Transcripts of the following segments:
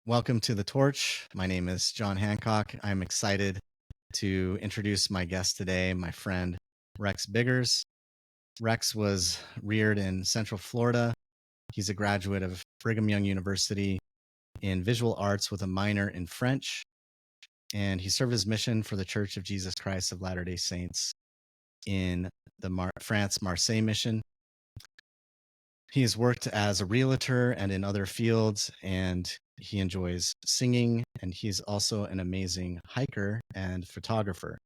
Welcome to The Torch. My name is John Hancock. I'm excited to introduce my guest today, my friend Rex Biggers. Rex was reared in Central Florida. He's a graduate of Brigham Young University in visual arts with a minor in French. And he served his mission for the Church of Jesus Christ of Latter-day Saints in the France Marseille mission. He has worked as a realtor and in other fields, and he enjoys singing, and he's also an amazing hiker and photographer.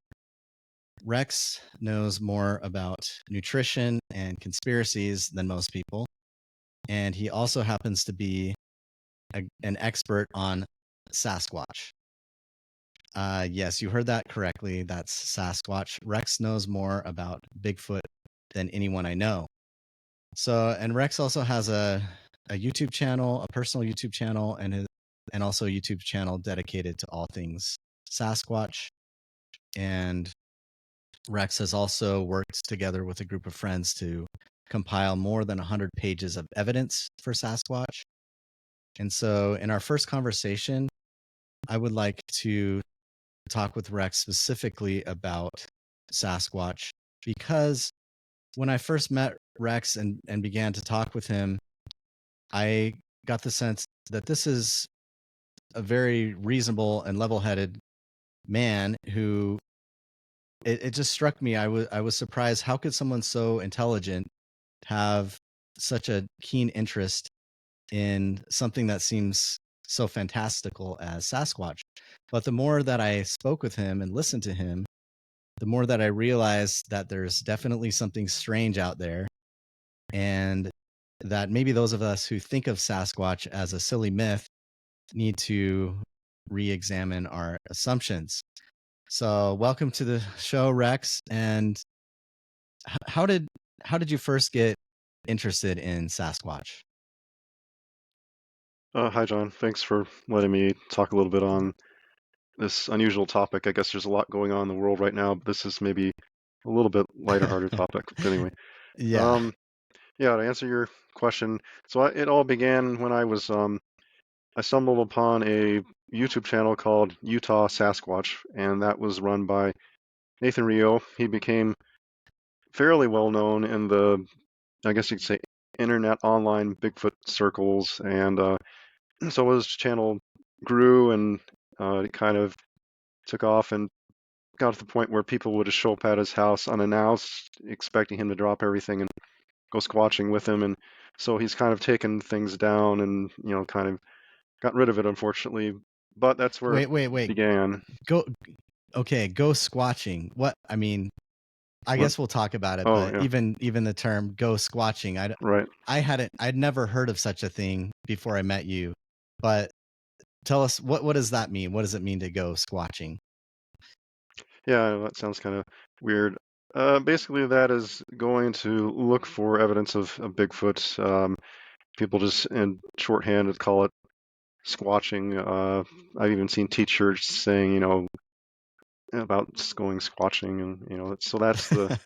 Rex knows more about nutrition and conspiracies than most people, and he also happens to be an expert on Sasquatch. Yes, you heard that correctly. That's Sasquatch. Rex knows more about Bigfoot than anyone I know. So, and Rex also has a YouTube channel, a personal YouTube channel, and also a YouTube channel dedicated to all things Sasquatch. And Rex has also worked together with a group of friends to compile more than 100 pages of evidence for Sasquatch. And so, in our first conversation, I would like to talk with Rex specifically about Sasquatch, because when I first met Rex and began to talk with him, I got the sense that this is a very reasonable and level-headed man who it just struck me. I was surprised. How could someone so intelligent have such a keen interest in something that seems so fantastical as Sasquatch? But the more that I spoke with him and listened to him, the more that I realized that there's definitely something strange out there, and that maybe those of us who think of Sasquatch as a silly myth need to re-examine our assumptions. So, welcome to the show, Rex. And how did you first get interested in Sasquatch? Hi, John. Thanks for letting me talk a little bit on this unusual topic. I guess there's a lot going on in the world right now, but this is maybe a little bit lighter-hearted topic. But anyway, Yeah. um, yeah, to answer your question, so it all began when I stumbled upon a YouTube channel called Utah Sasquatch, and that was run by Nathan Rio. He became fairly well known in the, I guess you could say, internet online Bigfoot circles, and so his channel grew and it kind of took off and got to the point where people would just show up at his house unannounced, expecting him to drop everything and go squatching with him. And so he's kind of taken things down and, kind of got rid of it, unfortunately. But that's where it Wait. began. Go. Okay. Go squatching. What? I mean, I What? guess we'll talk about it. Oh, But yeah, even the term "go squatching," right. I'd never heard of such a thing before I met you. But tell us, what does that mean? What does it mean to go squatching? Yeah, that sounds kind of weird. Basically, that is going to look for evidence of Bigfoot. People just in shorthand would call it squatching. I've even seen teachers saying, about going squatching, and so that's the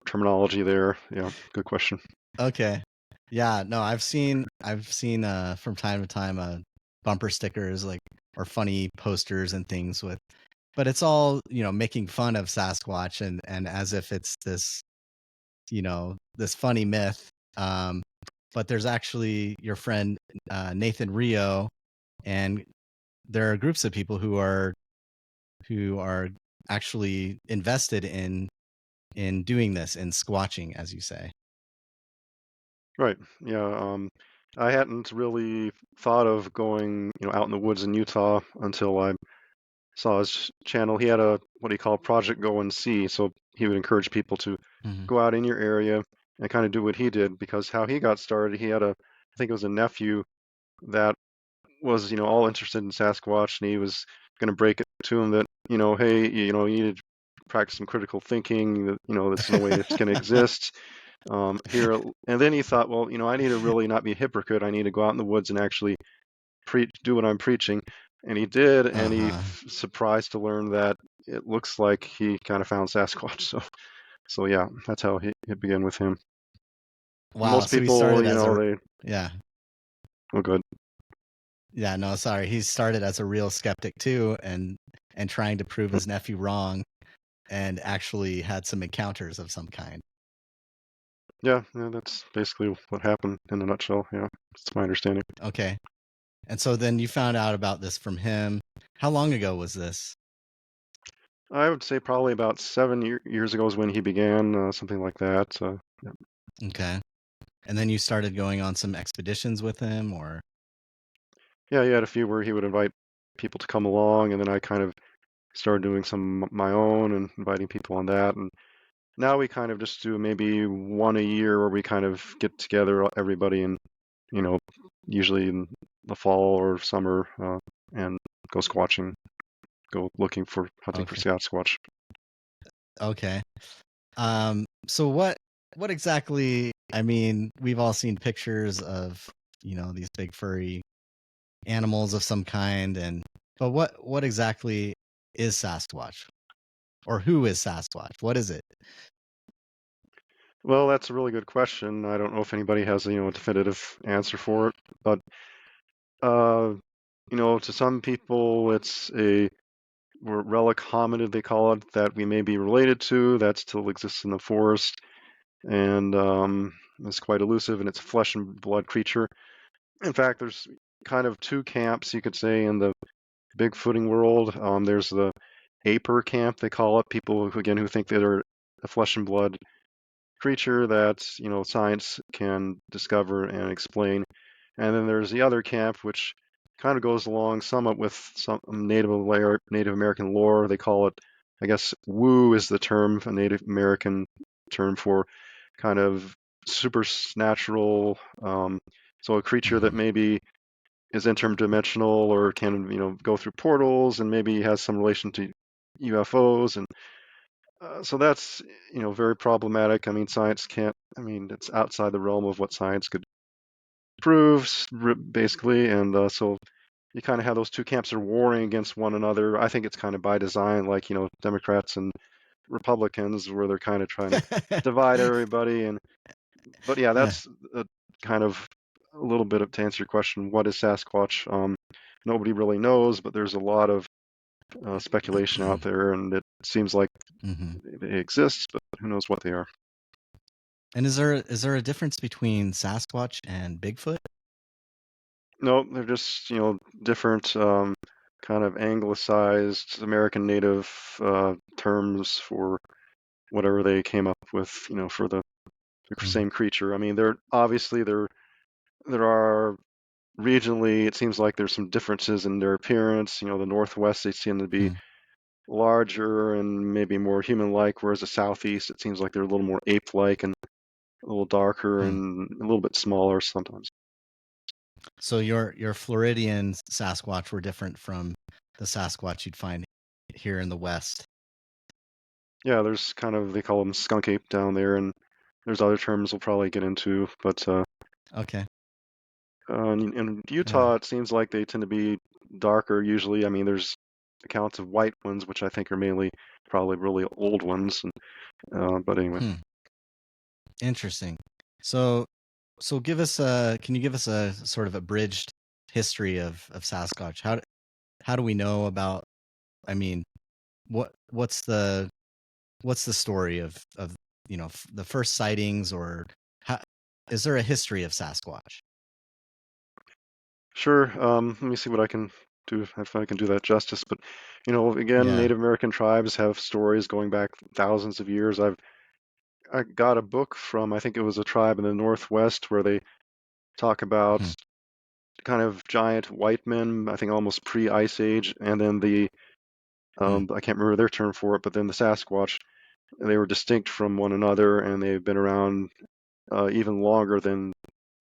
terminology there. Yeah, good question. Okay. Yeah, no, I've seen from time to time bumper stickers, like, or funny posters and things with, but it's all, making fun of Sasquatch, and as if it's this, this funny myth. Um but there's actually your friend Nathan Rio, and there are groups of people who are actually invested in doing this, in squatching, as you say. Right. Yeah. I hadn't really thought of going, out in the woods in Utah until I saw his channel. He had a what do you call Project Go and See, so he would encourage people to Mhm. go out in your area and kind of do what he did because how he got started, he had I think it was a nephew that was, all interested in Sasquatch, and he was going to break it to him that, hey, you need to practice some critical thinking. That there's no way this can exist here. And then he thought, well, I need to really not be a hypocrite. I need to go out in the woods and actually do what I'm preaching. And he did, and he Uh-huh. surprised to learn that it looks like he kind of found Sasquatch. So yeah, that's how it began with him. Wow, Most so he people, started as a they yeah. oh good. Yeah, no, sorry. He started as a real skeptic too, and trying to prove his nephew wrong, and actually had some encounters of some kind. Yeah, yeah, that's basically what happened in a nutshell. Yeah, that's my understanding. Okay. And so then you found out about this from him. How long ago was this? I would say probably about 7 years ago is when he began, something like that. Yeah. Okay. And then you started going on some expeditions with him, or Yeah, he had a few where he would invite people to come along, and then I kind of started doing some my own and inviting people on that. And now we kind of just do maybe one a year where we kind of get together, everybody, and you know, usually in the fall or summer, and go squatching, go looking for hunting for okay. Sasquatch. Okay. So what exactly, I mean, we've all seen pictures of, these big furry animals of some kind, but what exactly is Sasquatch? Or who is Sasquatch? What is it? Well, that's a really good question. I don't know if anybody has, a definitive answer for it, but uh, to some people, it's a relic hominid, they call it, that we may be related to, that still exists in the forest, and it's quite elusive, and it's a flesh and blood creature. In fact, there's kind of two camps, you could say, in the Bigfooting world. There's the aper camp, they call it, people who, again, who think that are a flesh and blood creature that science can discover and explain. And then there's the other camp, which kind of goes along somewhat with some Native American lore. They call it, I guess, woo is the term, a Native American term for kind of supernatural. So a creature that Hmm. maybe is interdimensional or can go through portals and maybe has some relation to UFOs. And so that's very problematic. I mean, science can't. I mean, it's outside the realm of what science could prove, basically. And so you kind of have those two camps are warring against one another. I think it's kind of by design, like Democrats and Republicans, where they're kind of trying to divide everybody. And but yeah, Yeah. that's a kind of a little bit of to answer your question. What is Sasquatch? Nobody really knows, but there's a lot of speculation out there, and it seems like Hmm. they exist, but who knows what they are. And is there a difference between Sasquatch and Bigfoot? No, they're just, different kind of anglicized American native terms for whatever they came up with, for the Hmm. same creature. I mean, there are regionally, it seems like there's some differences in their appearance. The Northwest, they tend to be larger and maybe more human-like, whereas the Southeast, it seems like they're a little more ape-like and a little darker Hmm. and a little bit smaller sometimes. So your Floridian Sasquatch were different from the Sasquatch you'd find here in the West. Yeah, there's kind of, they call them skunk ape down there, and there's other terms we'll probably get into, but Okay. in Yeah. Utah, it seems like they tend to be darker usually. I mean, there's accounts of white ones, which I think are mainly probably really old ones, but anyway. Hmm. Interesting. So can you give us a sort of abridged history of Sasquatch? How do we know about, I mean, what's the story of the first sightings, or how, is there a history of Sasquatch? Sure, let me see what I can do, if I can do that justice, but, again, Yeah. Native American tribes have stories going back thousands of years. I got a book from, I think it was a tribe in the Northwest, where they talk about Hmm. kind of giant white men, I think almost pre-Ice Age, and then Hmm. I can't remember their term for it, but then the Sasquatch, they were distinct from one another, and they've been around even longer than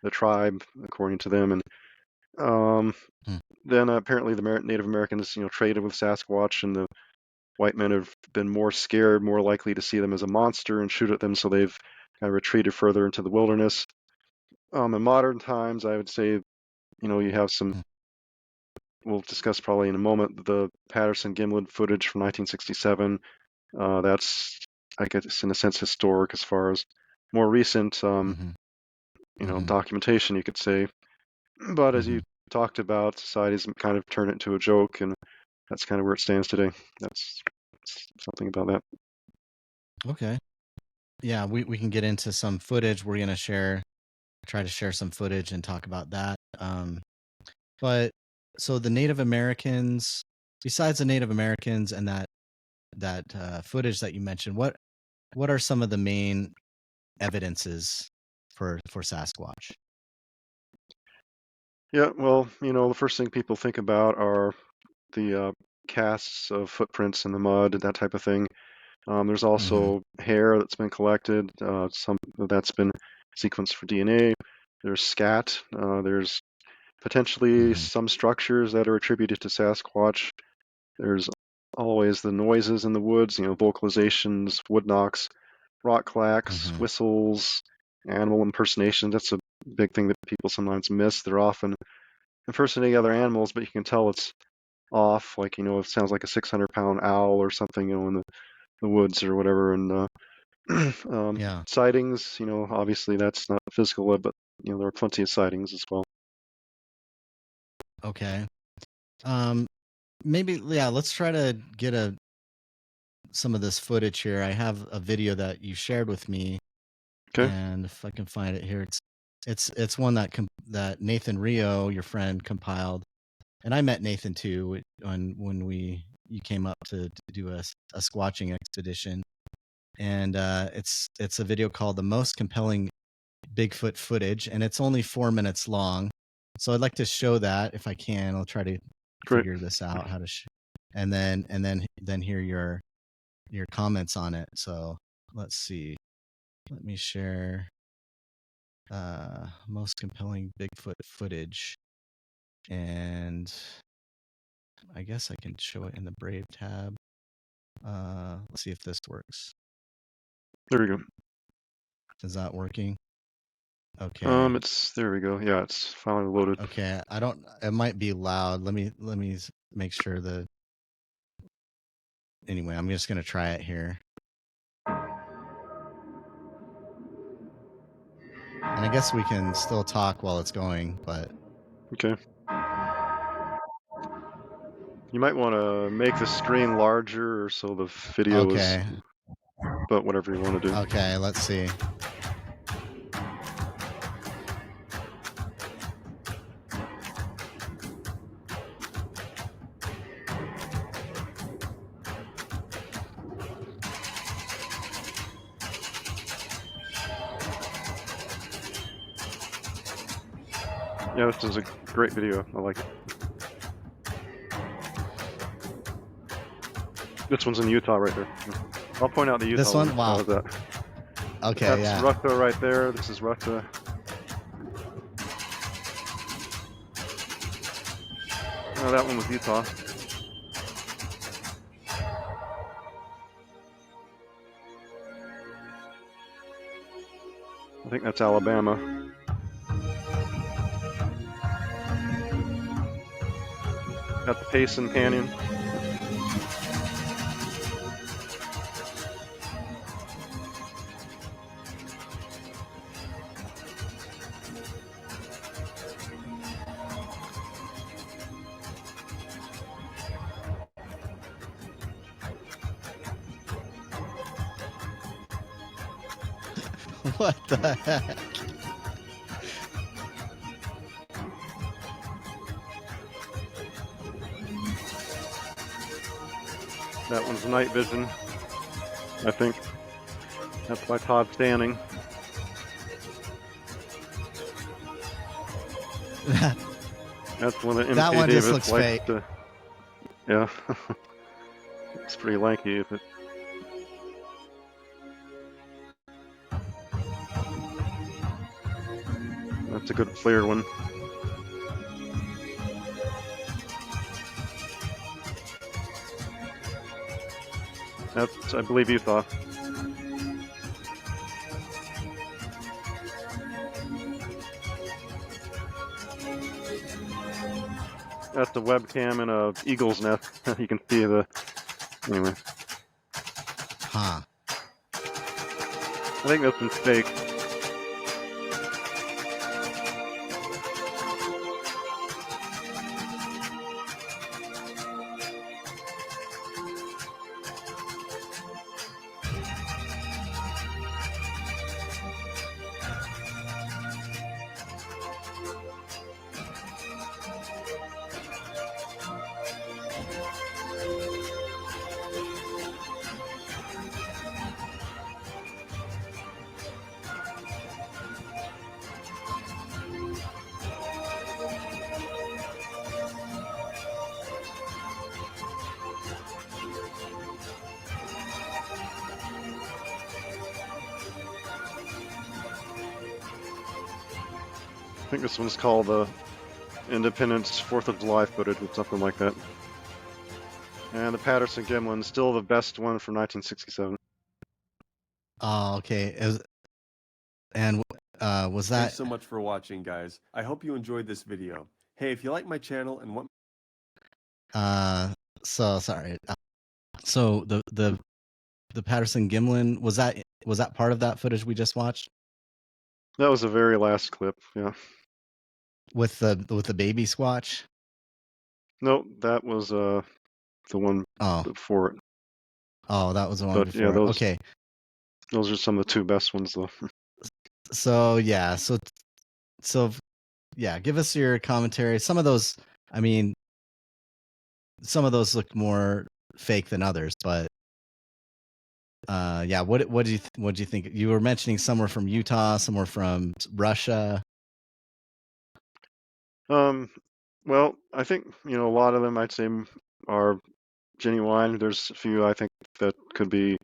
the tribe, according to them. And um, Hmm. then apparently the Native Americans, traded with Sasquatch, and the white men have been more scared, more likely to see them as a monster and shoot at them, so they've kind of retreated further into the wilderness. In modern times, I would say, you have some, Hmm. we'll discuss probably in a moment, the Patterson-Gimlin footage from 1967. That's, I guess, in a sense, historic as far as more recent, Hmm. Hmm. documentation, you could say. But as you Hmm. talked about. Society's kind of turned it into a joke, and that's kind of where it stands today. That's something about that. Okay. Yeah, we can get into some footage. We're gonna try to share some footage and talk about that. But so the Native Americans, besides the Native Americans and that footage that you mentioned, what are some of the main evidences for Sasquatch? Yeah, well, the first thing people think about are the casts of footprints in the mud, that type of thing. There's Mm-hmm. also hair that's been collected, some that's been sequenced for DNA. There's scat. There's potentially Mm-hmm. some structures that are attributed to Sasquatch. There's always the noises in the woods, vocalizations, wood knocks, rock clacks, Mm-hmm. whistles, animal impersonations. That's a big thing that people sometimes miss. They're often impersonating other animals, but you can tell it's off. Like, it sounds like a 600-pound owl or something, in the woods or whatever. And Yeah. sightings, obviously that's not physical, but there are plenty of sightings as well. Okay. Um, Maybe yeah. Let's try to get some of this footage here. I have a video that you shared with me, Okay, and if I can find it here, it's one that Nathan Rio, your friend, compiled, and I met Nathan too when we you came up to do a squatching expedition, and it's a video called "The Most Compelling Bigfoot Footage," and it's only 4 minutes long. So I'd like to show that if I can. I'll try to great. figure this out how to, and then hear your comments on it. So let's see. Let me share most compelling Bigfoot footage, and I guess I can show it in the Brave tab. Let's see if this works. There we go. Is that working? Okay. It's there we go. Yeah, it's finally loaded. Okay. I don't. It might be loud. Let me make sure that. Anyway, I'm just gonna try it here, and I guess we can still talk while it's going. But Okay. You might want to make the screen larger so the video is, okay, but whatever you want to do. okay. Let's see. Yeah, this is a great video. I like it. This one's in Utah right there. I'll point out the Utah This one. one. How Wow. was that? Okay. That's Yeah. Rukta right there. This is Rukta. Oh, that one was Utah. I think that's Alabama. Got the Payson Canyon. What the heck? That one's Night Vision, I think. That's by Todd Standing. That's one that That M.K. one just Davis looks likes fake. to. Yeah, it's pretty lanky. But that's a good clear one. That's, I believe, Utah. That's a webcam in a eagle's nest. You can see the. Anyway, Huh. I think this one's fake. I think this one's called Independence 4th of July footage or something like that. And the Patterson Gimlin, still the best one from 1967. Oh, okay. And was Thanks that so much for watching, guys. I hope you enjoyed this video. Hey, if you like my channel and want so sorry. So the Patterson Gimlin, was that part of that footage we just watched That was the very last clip, yeah. with the baby Squatch? No, that was the one Oh, before it. oh, that was the one But yeah, before. Okay. those are some of the two best ones though. So yeah, so yeah, give us your commentary. Some of those, I mean, some of those look more fake than others, but yeah, what do you think? You were mentioning some were from Utah, some were from Russia. Well, I think, a lot of them I'd say are genuine. There's a few I think that could be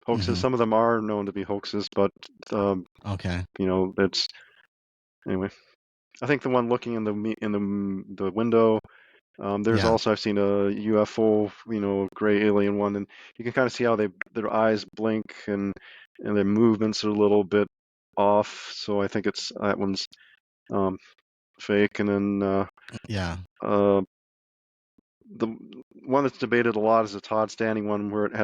hoaxes. Hmm. Some of them are known to be hoaxes, but Okay. it's anyway. I think the one looking in the window. There's Yeah. also I've seen a UFO, gray alien one, and you can kind of see how their eyes blink and their movements are a little bit off. So I think that one's um, fake. And then Yeah. uh, the one that's debated a lot is the Todd Standing one, where it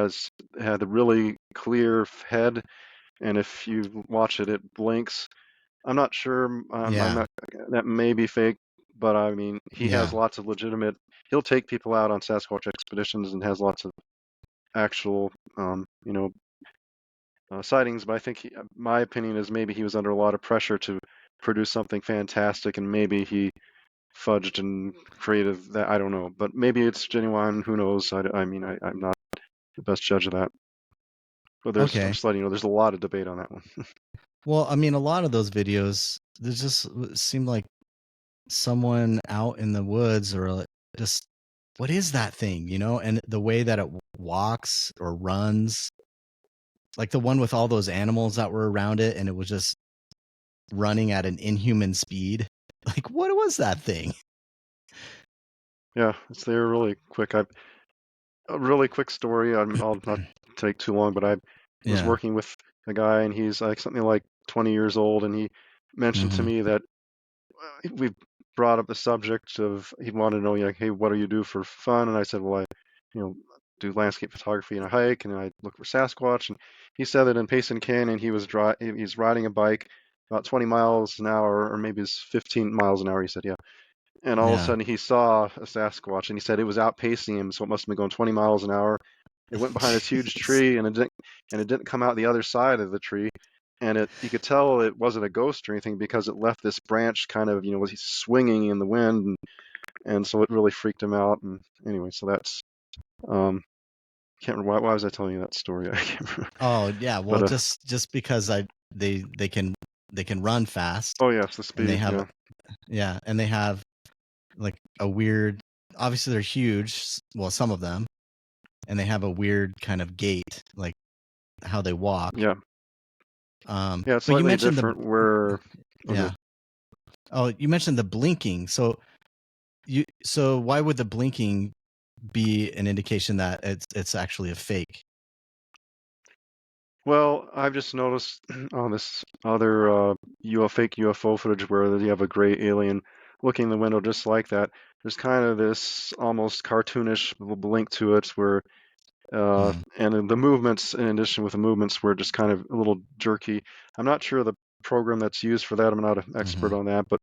had a really clear head, and if you watch it, it blinks. I'm not sure. I'm Yeah. not. That may be fake, but I mean, he has Yeah. lots of legitimate. He'll take people out on Sasquatch expeditions and has lots of actual, sightings. But I think my opinion is maybe he was under a lot of pressure to produce something fantastic, and maybe he fudged and created that. I don't know, but maybe it's genuine. Who knows? I mean, I'm not the best judge of that. But I'm Okay. just letting you know, there's a lot of debate on that one. Well, I mean, a lot of those videos, they just seem like someone out in the woods or just, what is that thing, and the way that it walks or runs, like the one with all those animals that were around it and it was just running at an inhuman speed. Like, what was that thing? Yeah, it's there really quick. A really quick story. I'll not take too long, but I was Yeah. working with a guy, and he's like something like 20 years old, and he mentioned to Hmm. me that we brought up the subject of he wanted to know, like, hey, what do you do for fun? And I said, well, I, you know, do landscape photography and a hike, and I look for Sasquatch. And he said that in Payson Canyon, he's riding a bike about 20 miles an hour, or maybe it's 15 miles an hour. He said, yeah. And all of a Yeah. sudden he saw a Sasquatch, and he said it was outpacing him, so it must have been going 20 miles an hour. It went behind this huge Jeez. tree, and it didn't come out the other side of the tree. And you could tell it wasn't a ghost or anything because it left this branch kind of, was swinging in the wind, and so it really freaked him out. And anyway, so that's can't remember why was I telling you that story? I can't remember. Oh yeah. Well, But just because they can run fast oh yes, the and they speed, have, yeah, yeah, and they have like a weird, obviously they're huge, well, some of them, and they have a weird kind of gait, like how they walk. yeah, yeah. It's But you slightly mentioned different. Where okay, yeah. Oh, you mentioned the blinking. So why would the blinking be an indication that it's actually a fake? well, I've just noticed on this other fake UFO footage where you have a gray alien looking in the window just like that. There's kind of this almost cartoonish blink to it where, Mm, and then the movements, in addition with the movements, were just kind of a little jerky. I'm not sure the program that's used for that. I'm not an expert hmm. on that, but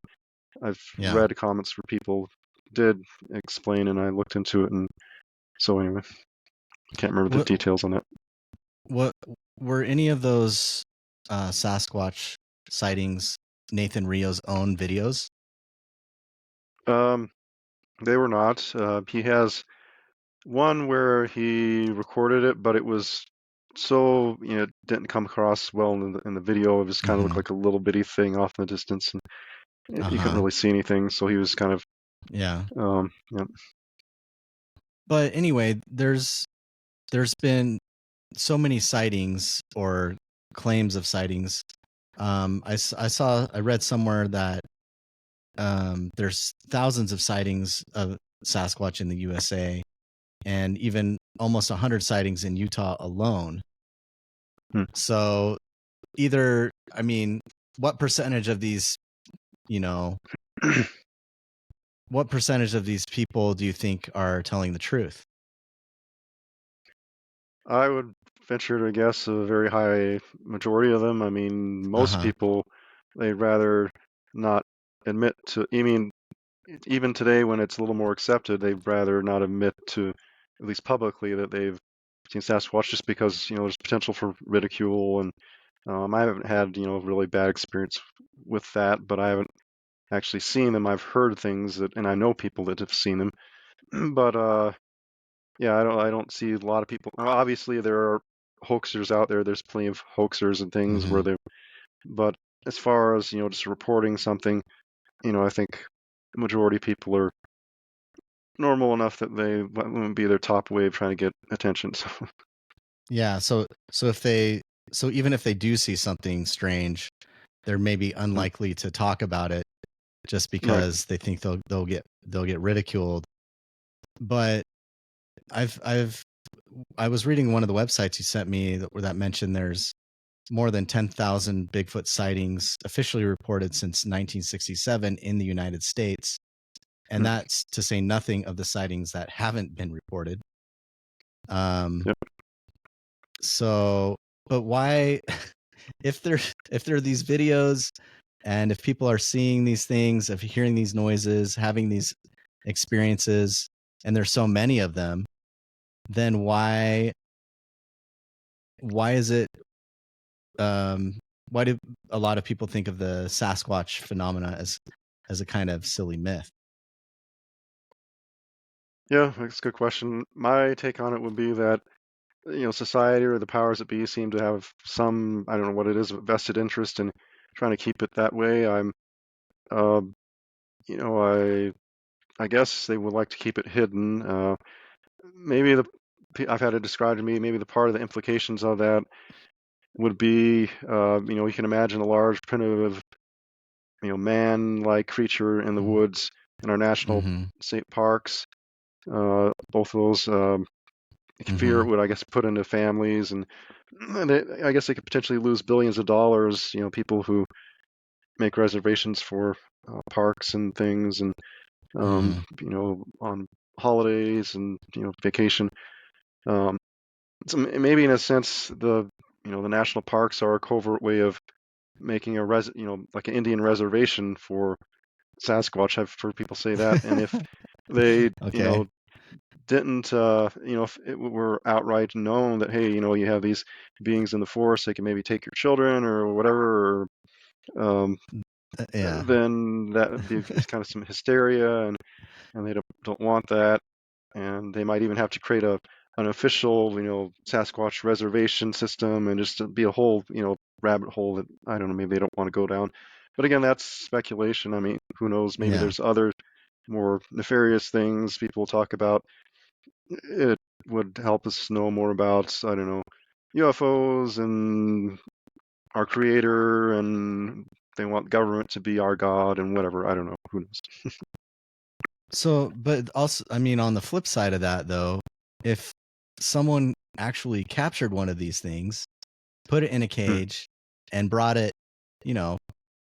I've Yeah. read comments where people did explain, and I looked into it, and so anyway, can't remember the What details on that. what were any of those Sasquatch sightings Nathan Rio's own videos? Um, they were not. He has one where he recorded it, but it was so, it didn't come across well in the video. It just kind of looked Hmm. like a little bitty thing off in the distance, and you couldn't Uh-huh. really see anything. So he was kind of, Yeah. yeah. But anyway, there's been so many sightings or claims of sightings. I read somewhere that there's thousands of sightings of Sasquatch in the USA, and even almost 100 sightings in Utah alone. Hmm. So either, I mean, what percentage of these, you know, what percentage of these people do you think are telling the truth? I would venture to guess a very high majority of them. I mean, most Uh-huh. people, they'd rather not admit to, I mean, even today when it's a little more accepted, they'd rather not admit to, at least publicly, that they've seen Sasquatch just because, there's potential for ridicule. And I haven't had, really bad experience with that, but I haven't actually seen them. I've heard things that, and I know people that have seen them. But yeah, I don't see a lot of people. Obviously, there are hoaxers out there. There's plenty of hoaxers and things Mm-hmm. where they. But as far as just reporting something, I think the majority of people are normal enough that they wouldn't be their top way of trying to get attention. So Yeah. So even if they do see something strange, they're maybe unlikely to talk about it just right. because they think they'll get ridiculed. But I was reading one of the websites you sent me that mentioned there's more than 10,000 Bigfoot sightings officially reported since 1967 in the United States. And Hmm. that's to say nothing of the sightings that haven't been reported. Um, Yep. so, but why, if there are these videos and if people are seeing these things, if hearing these noises, having these experiences, and there's so many of them, then why is it why do a lot of people think of the Sasquatch phenomena as a kind of silly myth? Yeah, that's a good question. My take on it would be that society or the powers that be seem to have some, I don't know what it is, vested interest in trying to keep it that way. Uh, I guess they would like to keep it hidden. Maybe I've had it described to me. Maybe the part of the implications of that would be, you can imagine a large primitive, man-like creature in the woods in our national Mm-hmm. state parks. Both of those, fear Mm-hmm. would, I guess, put into families, and I guess they could potentially lose billions of dollars. People who make reservations for parks and things, and Mm-hmm. on holidays and vacation. Um, so maybe in a sense, the national parks are a covert way of making like an Indian reservation for Sasquatch. I've heard people say that, and if they, Okay. didn't, if it were outright known that, hey, you have these beings in the forest, they can maybe take your children or whatever, or, Yeah. then that would be kind of some hysteria, and they don't want that, and they might even have to create an official, Sasquatch reservation system, and just to be a whole, rabbit hole that I don't know, maybe they don't want to go down. But again, that's speculation. I mean, who knows? Maybe Yeah. there's other more nefarious things people talk about. It would help us know more about, I don't know, UFOs and our creator, and they want government to be our god and whatever. I don't know. Who knows? So, but also, I mean, on the flip side of that, though, if someone actually captured one of these things, put it in a Hmm. cage, and brought it, you know,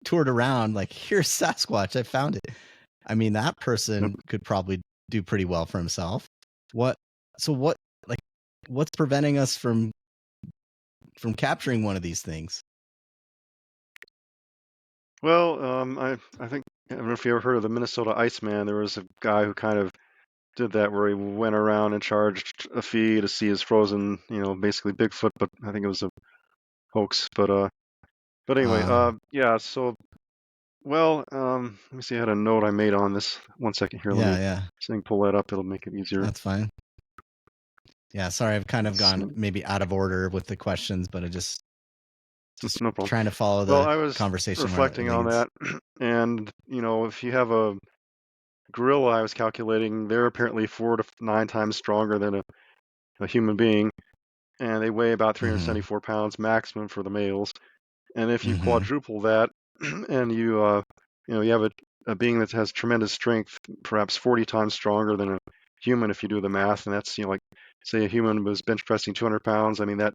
toured around, like, here's Sasquatch, I found it. I mean, that Yep. person could probably do pretty well for himself. What, so what, like, what's preventing us from capturing one of these things? Well, I think I don't know if you ever heard of the Minnesota Iceman. There was a guy who kind of did that where he went around and charged a fee to see his frozen, basically Bigfoot, but I think it was a hoax. But anyway, yeah. So, well, let me see. I had a note I made on this. 1 second here. Let me Yeah, see if I can pull that up. It'll make it easier. that's fine. Yeah, sorry, I've kind of Let's gone see. maybe out of order with the questions, but I just No problem. trying to follow Well, the I was conversation where it reflecting on leads. that, and if you have a gorilla, I was calculating, they're apparently 4 to 9 times stronger than a human being, and they weigh about Mm-hmm. 374 pounds maximum for the males. And if you Mm-hmm. quadruple that, and you have a a being that has tremendous strength, perhaps 40 times stronger than a human if you do the math. And that's, like, say a human was bench pressing 200 pounds. I mean, that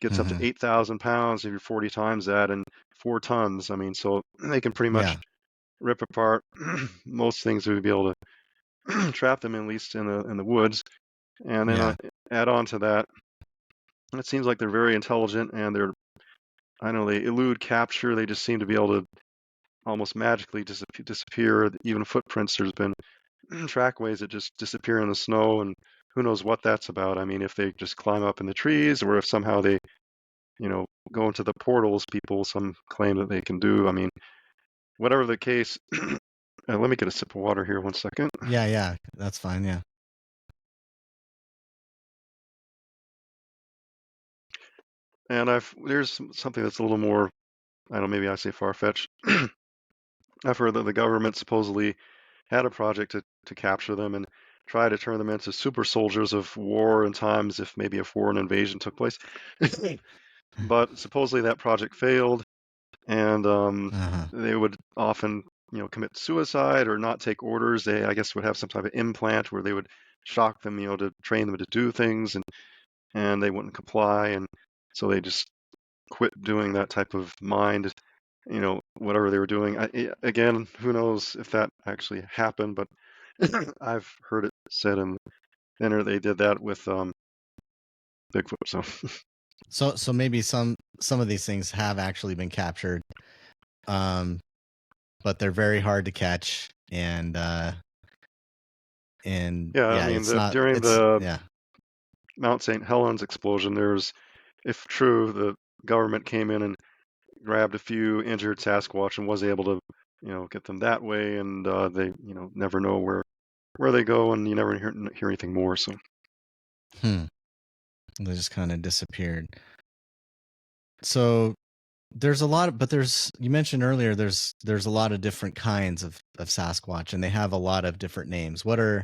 gets up to Hmm. 8,000 pounds if you're 40 times that, and 4 tons. I mean, so they can pretty much Yeah. rip apart most things. We would be able to trap them, at least in the woods. And then Yeah. add on to that, it seems like they're very intelligent, and I don't know, they elude capture. They just seem to be able to almost magically disappear. Even footprints, there's been trackways that just disappear in the snow, and who knows what that's about. I mean, if they just climb up in the trees, or if somehow they, go into the portals some claim that they can do. I mean, whatever the case, let me get a sip of water here 1 second. Yeah. Yeah. That's fine. Yeah. And there's something that's a little more, I don't know, maybe I say far-fetched. I've heard that the government supposedly had a project to capture them and try to turn them into super soldiers of war in times if maybe a foreign invasion took place. But supposedly that project failed, and Uh-huh. they would often, commit suicide or not take orders. They, I guess, would have some type of implant where they would shock them, to train them to do things, and they wouldn't comply, and so they just quit doing that type of mind, whatever they were doing. Again, who knows if that actually happened, but I've heard it said in the internet they did that with Bigfoot. So So maybe some of these things have actually been captured, um, but they're very hard to catch, and yeah, I yeah, mean, it's not. during It's the yeah. Mount St. Helens explosion, if true, the government came in and grabbed a few injured Sasquatch and was able to, get them that way, and they, never know where they go, and you never hear anything more. So Hmm. They just kind of disappeared. So there's a lot, but you mentioned earlier there's a lot of different kinds of Sasquatch, and they have a lot of different names. What are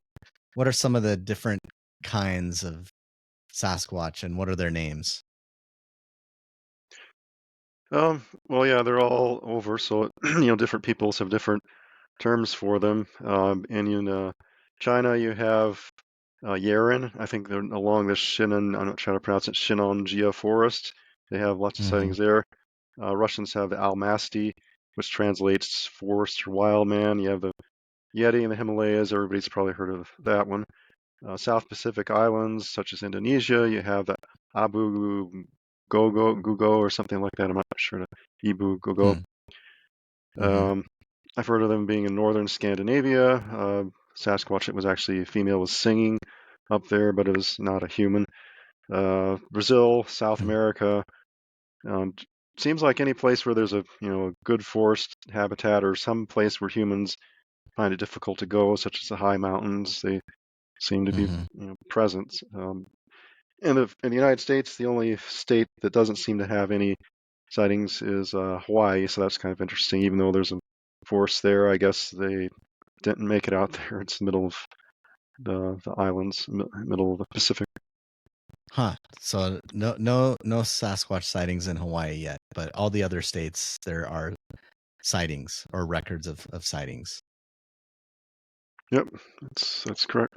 some of the different kinds of Sasquatch, and what are their names? well, yeah, they're all over. So different peoples have different terms for them. And in China, you have Yeren. I think they're along the Shinan. I'm not trying to pronounce it. Shinonjia Forest. They have lots of Mm-hmm. sightings there. Russians have the Almasty, which translates forest or wild man. You have the Yeti in the Himalayas. Everybody's probably heard of that one. South Pacific islands, such as Indonesia, you have the Abu Gugo or something like that. I'm not sure. Ibu Gugo. Hmm. Mm-hmm. Um, I've heard of them being in northern Scandinavia. Sasquatch, it was actually a female was singing up there, but it was not a human. Brazil, South Hmm. America. Um, seems like any place where there's a a good forest habitat or some place where humans find it difficult to go, such as the high mountains, they seem to be Mm-hmm. present. In the United States, the only state that doesn't seem to have any sightings is Hawaii, so that's kind of interesting. Even though there's a forest there, I guess they didn't make it out there. It's the middle of the islands, middle of the Pacific. Huh. So no Sasquatch sightings in Hawaii yet, but all the other states there are sightings or records of sightings. Yep, that's correct.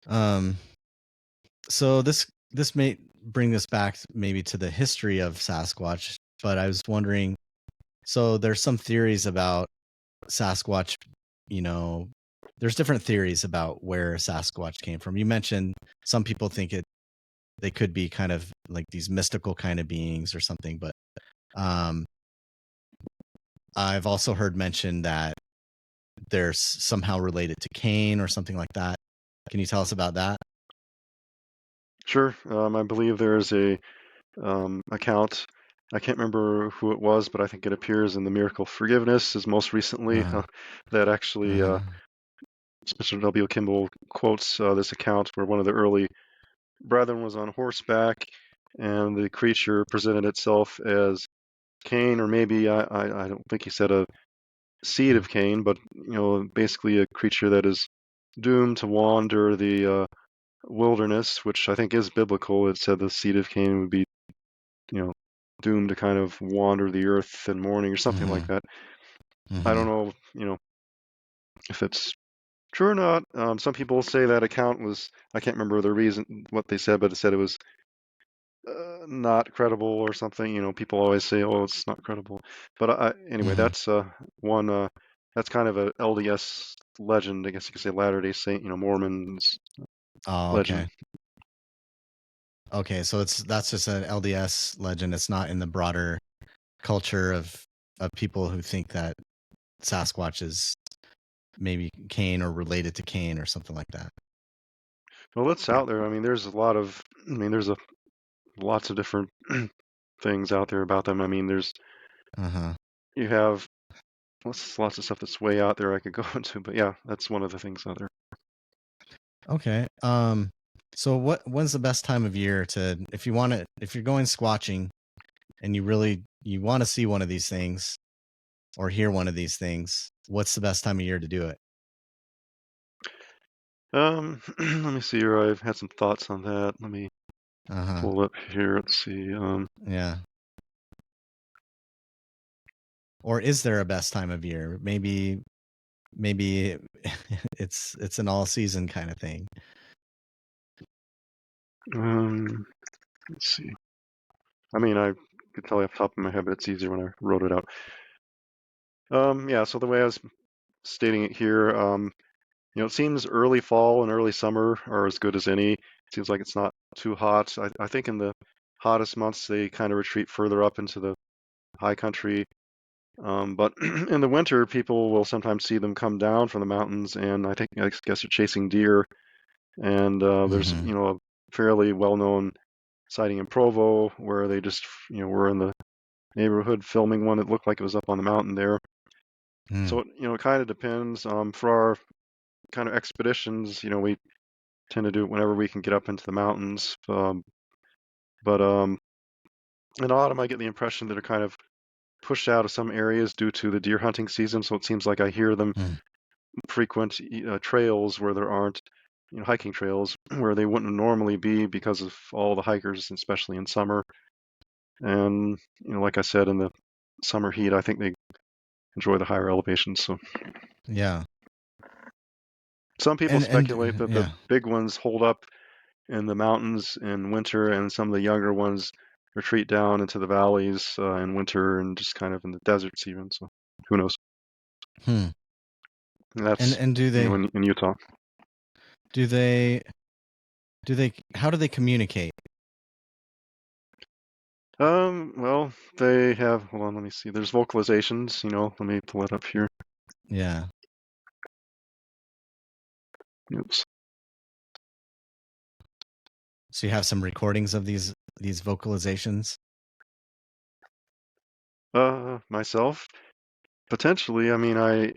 Um. So this may bring us back maybe to the history of Sasquatch, but I was wondering. So there's some theories about Sasquatch. You know, there's different theories about where Sasquatch came from. You mentioned some people think they could be kind of like these mystical kind of beings or something, but um, I've also heard mentioned that they're somehow related to Cain or something like that. Can you tell us about that? Sure. I believe there's a account. I can't remember who it was, but I think it appears in the Miracle of Forgiveness is most recently Uh-huh. that actually Uh-huh. Mr. W. Kimball quotes this account where one of the early brethren was on horseback, and the creature presented itself as Cain, or maybe I don't think he said a seed of Cain, but basically a creature that is doomed to wander the wilderness, which I think is biblical. It said the seed of Cain would be you know doomed to kind of wander the earth in mourning or something like Mm-hmm. that. I don't Hmm. know, if it's true or not. Some people say that account was, I can't remember the reason, what they said, but it said it was not credible or something. People always say, "Oh, it's not credible," but anyway, Hmm. that's one. That's kind of a LDS legend, I guess you could say, Latter Day Saint, Mormons Oh, okay. legend. Okay, so that's just an LDS legend. It's not in the broader culture of people who think that Sasquatch is maybe Cain or related to Cain or something like that. Well, it's out there. I mean, there's a lot of, I mean, there's lots of different things out there about them. I mean, Uh-huh. you have lots of stuff that's way out there I could go into, but yeah, that's one of the things out there. Okay. So when's the best time of year to if you're going squatching and you want to see one of these things or hear one of these things, what's the best time of year to do it? Let me see here. I've had some thoughts on that. Let me Uh-huh. pull it up here. Let's see. Yeah. Or is there a best time of year? Maybe it's an all season kind of thing. Let's see. I mean, I could tell you off the top of my head, but it's easier when I wrote it out. Yeah. So the way I was stating it here, it seems early fall and early summer are as good as any. It seems like it's not too hot. I think in the hottest months they kind of retreat further up into the high country. But in the winter, people will sometimes see them come down from the mountains, and I guess they're chasing deer. And there's Mm-hmm. a fairly well-known sighting in Provo where they just were in the neighborhood filming one that looked like it was up on the mountain there. Mm. So it kind of depends. For our kind of expeditions, we tend to do it whenever we can get up into the mountains. But in autumn, I get the impression that they're kind of pushed out of some areas due to the deer hunting season. So it seems like I hear them Mm. frequent trails where there aren't, hiking trails where they wouldn't normally be because of all the hikers, especially in summer. And like I said, in the summer heat, I think they enjoy the higher elevations. So Yeah. some people speculate And that the yeah. big ones hold up in the mountains in winter, and some of the younger ones retreat down into the valleys in winter and just kind of in the deserts even. So who knows? Hmm. And that's And in Utah. do they how do they communicate? Well, they have. Hold on, let me see. There's vocalizations. Let me pull it up here. Yeah. Oops. So you have some recordings of these vocalizations? Myself, potentially. I mean, I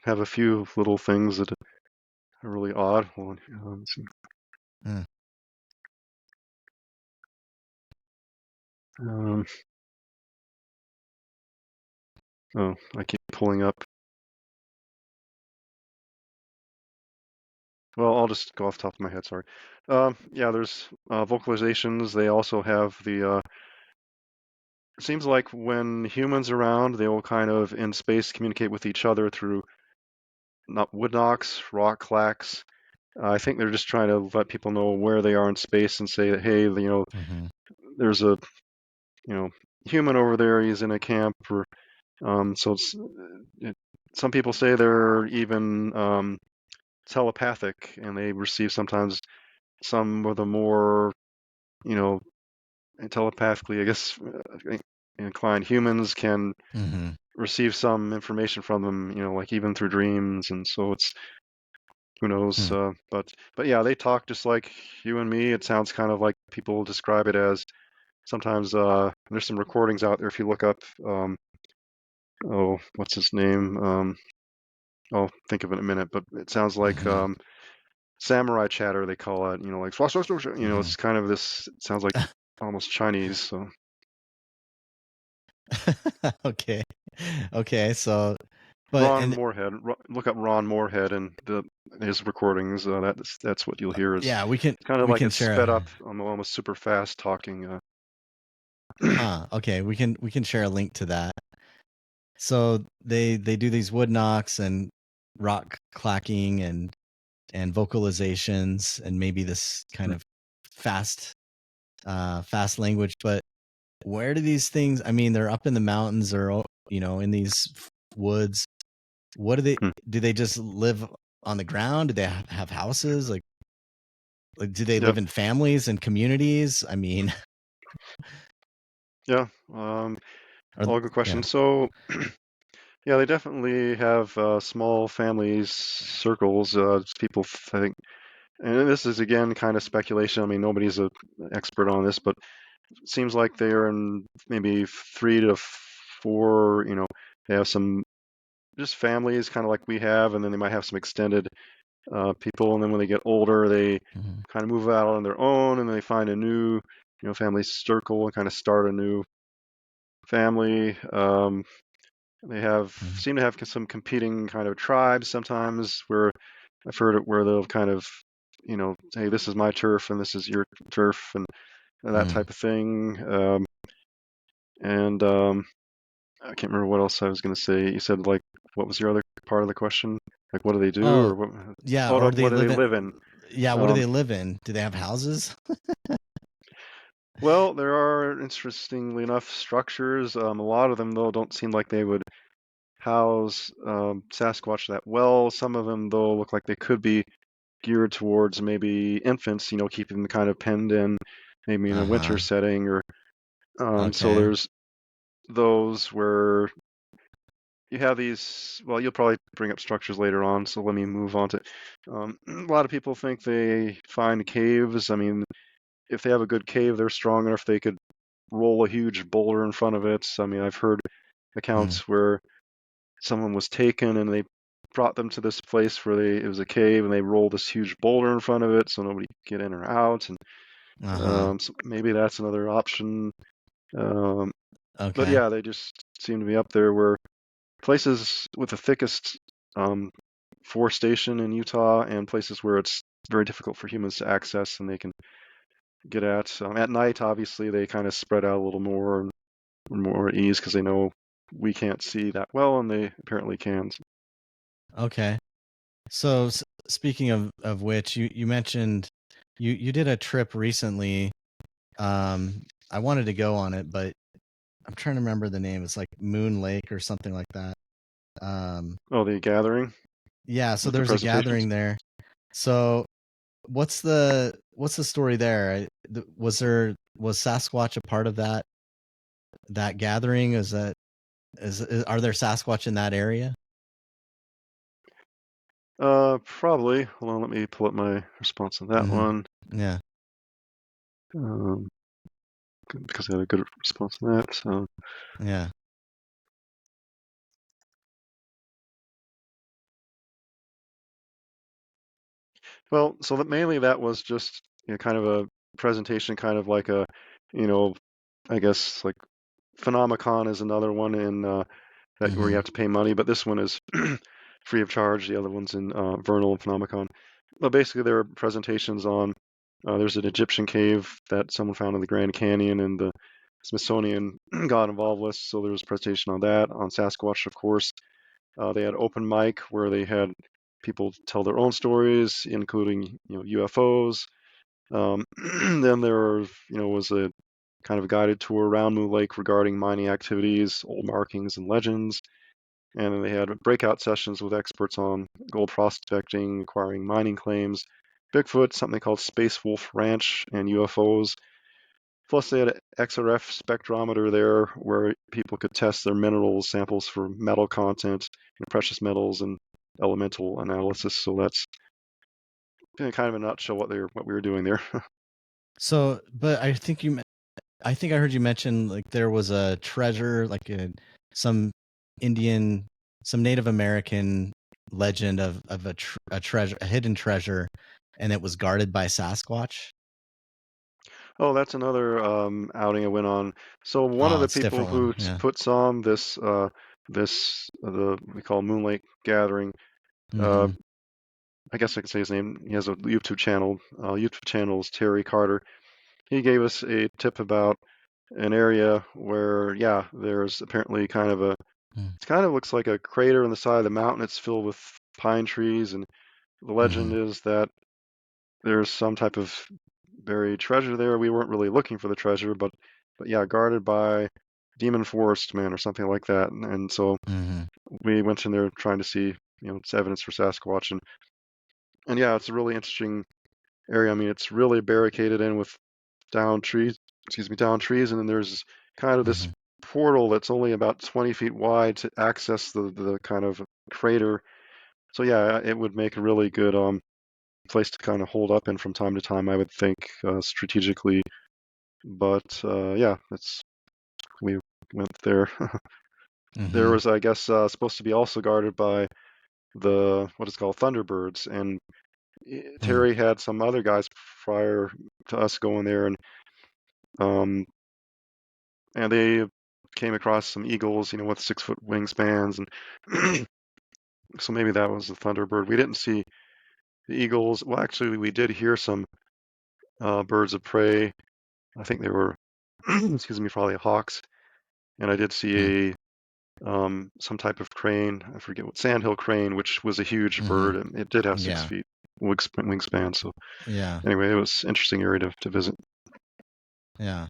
have a few little things that are really odd. Hold on here. Let's see. Uh, Um, oh, I keep pulling up. Well, I'll just go off the top of my head. Sorry. Yeah, there's vocalizations. They also have the. It seems like when humans are around, they will kind of in space communicate with each other through not wood knocks, rock clacks. I think they're just trying to let people know where they are in space and say that, hey, mm-hmm. there's a human over there. He's in a camp, or so it, some people say they're even telepathic, and they receive sometimes some of the more you know telepathically, I guess, inclined humans can Mm-hmm. receive some information from them, like even through dreams, and so it's who knows. Hmm. But yeah, they talk just like you and me. It sounds kind of like people describe it as sometimes. There's some recordings out there if you look up. Oh, what's his name? I'll think of it in a minute. But it sounds like Mm-hmm. samurai chatter. They call it. Like Mm-hmm. it's kind of this. It sounds like almost Chinese. So Okay. Okay. So, but Ron and Moorhead. Look up Ron Moorhead and his recordings. That's what you'll hear. Is yeah, kind of we like can it's share sped a up, almost super fast talking. huh. Okay, we can share a link to that. So they do these wood knocks and rock clacking and vocalizations and maybe this kind of fast fast language. But where do these things? I mean, they're up in the mountains or in these woods. What do they? Hmm. Do they just live on the ground? Do they have houses? Like, do they Yep. live in families and communities? I mean, Yeah. are, All good yeah. questions. So, yeah, they definitely have small families, circles. People, I think, and this is again kind of speculation. I mean, nobody's an expert on this, but it seems like they're in maybe 3 to 4. They have some just families, kind of like we have, and then they might have some extended people, and then when they get older, they Mhm. kind of move out on their own, and then they find a new, family circle and kind of start a new family. They Mhm. seem to have some competing kind of tribes sometimes, where I've heard it where they'll kind of, hey, this is my turf and this is your turf, and that Mhm. type of thing. And I can't remember what else I was going to say. You said, like, what was your other part of the question? Like, what do they do, Oh, or what? yeah. Oh, no, Or they what do they live in? live in? Yeah. What do Um, they live in? Do they have houses? well, there are, interestingly enough, structures. A lot of them, though, don't seem like they would house Sasquatch that well. Some of them, though, look like they could be geared towards maybe infants, keeping them kind of penned in, maybe in a winter Uh-huh. setting, or so Okay. there's those where you have these. Well, you'll probably bring up structures later on, so let me move on to. A lot of people think they find caves. I mean, if they have a good cave, they're strong enough they could roll a huge boulder in front of it. I mean, I've heard Mm. accounts where someone was taken and they brought them to this place where it was a cave, and they rolled this huge boulder in front of it so nobody could get in or out. And Uh-huh. so maybe that's another option. Um, but Okay. yeah, they just seem to be up there where places with the thickest forestation in Utah, and places where it's very difficult for humans to access and they can get at. At night, obviously, they kind of spread out a little more and more at ease because they know we can't see that well, and they apparently can. Okay. So speaking of which, you mentioned you did a trip recently. I wanted to go on it, but I'm trying to remember the name. It's like Moon Lake or something like that. Um, Oh, the gathering yeah. So with the there's a presentations. gathering there. So what's the story there? Was Sasquatch a part of that gathering? Are there Sasquatch in that area? Probably. Hold on, let me pull up my response on that Mm-hmm. one. Yeah. Um, because I had a good response on that. So, Yeah. well, so that mainly that was just kind of a presentation, kind of like a, you know, I guess like Phenomicon is another one in that where you Mm-hmm. have to pay money, but this one is free of charge. The other one's in Vernal and Phenomicon. But basically, there are presentations on. There's an Egyptian cave that someone found in the Grand Canyon, and the Smithsonian got involved with. So there was a presentation on that, on Sasquatch, of course. They had open mic where they had people tell their own stories, including UFOs. Then there was a kind of guided tour around Moon Lake regarding mining activities, old markings, and legends. And then they had breakout sessions with experts on gold prospecting, acquiring mining claims, Bigfoot, something called Space Wolf Ranch, and UFOs. Plus, they had an XRF spectrometer there where people could test their mineral samples for metal content, precious metals, and elemental analysis. So that's kind of a nutshell what we were doing there. So, but I think I heard you mention like there was a treasure, like some Indian, some Native American legend of a treasure, a hidden treasure, and it was guarded by Sasquatch. Oh, that's another outing I went on. So one of Oh, the it's a people different one. who Yeah. puts on the we call Moon Lake Gathering, uh, Mm-hmm. I guess I could say his name. He has a YouTube channel. YouTube channel is Terry Carter. He gave us a tip about an area where, yeah, there's apparently kind of a It kind of looks like a crater on the side of the mountain. It's filled with pine trees, and the legend Mm-hmm. is that there's some type of buried treasure there. We weren't really looking for the treasure, but yeah, guarded by demon forest men or something like that. And so Mm-hmm. we went in there trying to see, it's evidence for Sasquatch, and yeah, it's a really interesting area. I mean, it's really barricaded in with down trees, down trees, and then there's kind of this Mm-hmm. portal that's only about 20 feet wide to access the kind of crater. So yeah, it would make a really good place to kind of hold up in from time to time, I would think, strategically. But yeah, we went there. There Mm-hmm. was, I guess, supposed to be also guarded by the what is called Thunderbirds, and Terry had some other guys prior to us going there, um, and they came across some eagles, with 6-foot wingspans, and so maybe that was the Thunderbird. We didn't see the eagles. Well, actually, we did hear some birds of prey. I think they were, excuse me, probably hawks, and I did Mm-hmm. see a some type of crane. I forget what sandhill crane, which was a huge Mm-hmm. bird, and it did have 6 Yeah. feet wingspan. So Yeah. anyway, it was an interesting area to visit. Yeah.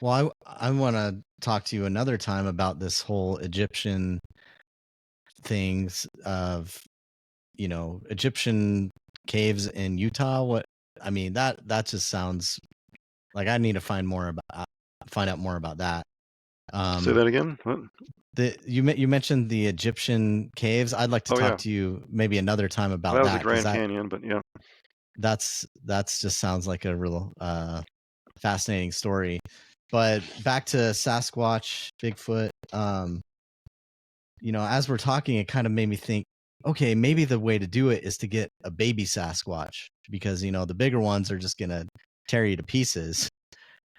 Well, I want to talk to you another time about this whole Egyptian things of, Egyptian caves in Utah. I mean, that just sounds like I need to find out more about that. Say that again. What? You mentioned the Egyptian caves. I'd like to Oh talk yeah, to you maybe another time well, about that was the that, because Grand Canyon, but yeah. that's just sounds like a real fascinating story. But back to Sasquatch, Bigfoot. As we're talking, it kind of made me think, okay, maybe the way to do it is to get a baby Sasquatch, because the bigger ones are just gonna tear you to pieces,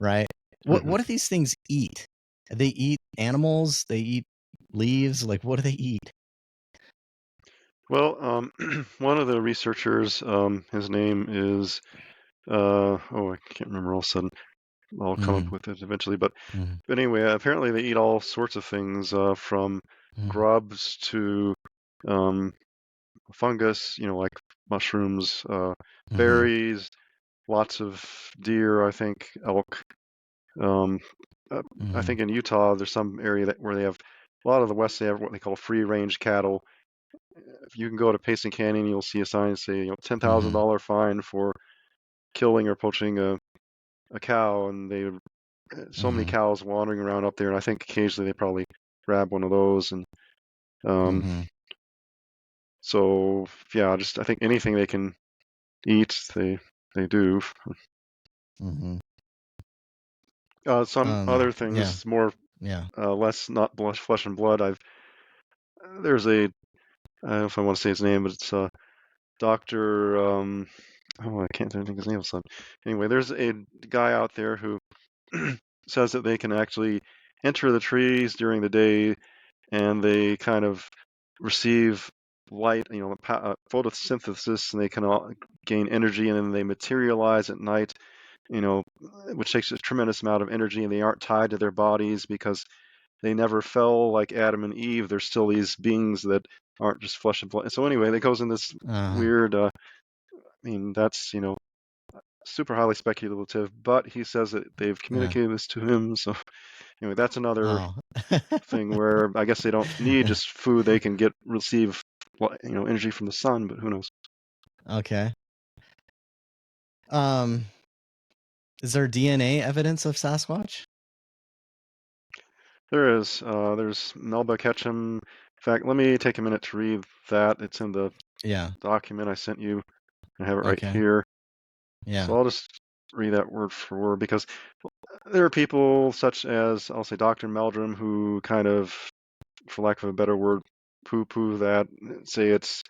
right? What Hmm. what do these things eat? They eat animals, they eat leaves, like what do they eat? Well, one of the researchers, his name is, oh, I can't remember all of a sudden. I'll come up Mm-hmm. with it eventually. But Mm-hmm. anyway, apparently they eat all sorts of things, from Mm-hmm. grubs to um, fungus, like mushrooms, Mm-hmm. berries, lots of deer, I think, elk. Um, I Mm-hmm. think in Utah, there's some area where they have a lot of the West, they have what they call free range cattle. If you can go to Payson Canyon, you'll see a sign say, Mm-hmm. $10,000 fine for killing or poaching a cow, and they so many Mm-hmm. cows wandering around up there, and I think occasionally they probably grab one of those, and um, Mm-hmm. so yeah, just I think anything they can eat, they do. Mm-hmm. Some other Yeah. things, more Yeah. less not flesh and blood. There's I don't know if I want to say his name, but it's Doctor. Oh, I can't think of his name. Son. Anyway, there's a guy out there who says that they can actually enter the trees during the day, and they kind of receive light, photosynthesis, and they can gain energy, and then they materialize at night, you know, which takes a tremendous amount of energy, and they aren't tied to their bodies because they never fell like Adam and Eve. They're still these beings that aren't just flesh and blood. So anyway, that goes in this Uh, weird, I mean, that's, super highly speculative, but he says that they've yeah. communicated this to him. So anyway, that's another Oh. thing where I guess they don't need just food; they can receive, energy from the sun. But who knows? Okay. Um, is there DNA evidence of Sasquatch? There is. There's Melba Ketchum. In fact, let me take a minute to read that. It's in the Yeah. document I sent you. I have it right Okay. here. Yeah. So I'll just read that word for word because there are people such as, I'll say, Dr. Meldrum, who kind of, for lack of a better word, poo-poo that, say it's